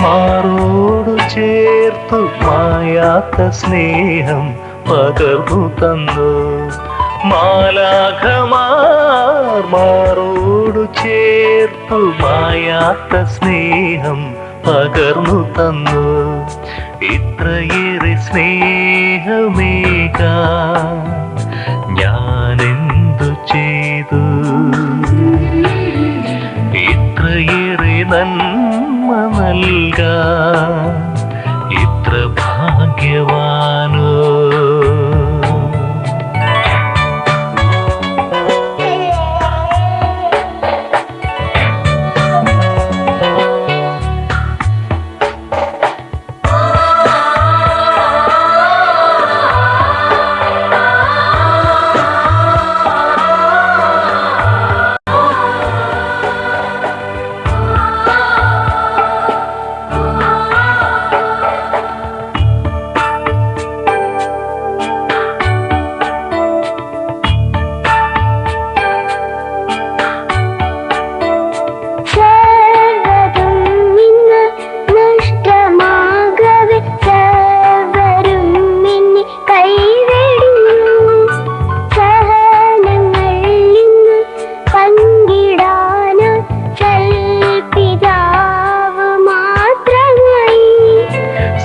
മാറോടു ചേർത്തു മായാത്ത സ്നേഹം പകർന്നു തന്നു. മാലാഖമാർ മാറോടു ചേർത്തു മായാത്ത സ്നേഹം പകർന്നു തന്നു. ഇത്രയേറെ സ്നേഹമേകാൻ ഞാനെന്തു ചെയ്തു? ഇത്രയേറെ നന്മ നൽകാൻ ഇത്ര ഭാഗ്യവാനോ?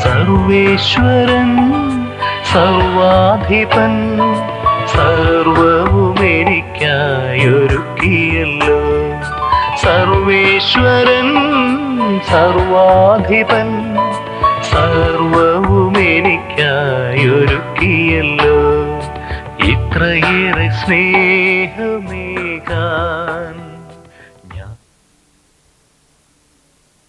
സർവേശ്വരൻ സർവാധിപൻ സർവവും എനിക്കായൊരുക്കിയല്ലോ. സർവേശ്വരൻ സർവാധിപൻ സർവവും എനിക്കായൊരുക്കിയല്ലോ. ഇത്രയേറെ സ്നേഹമേകാൻ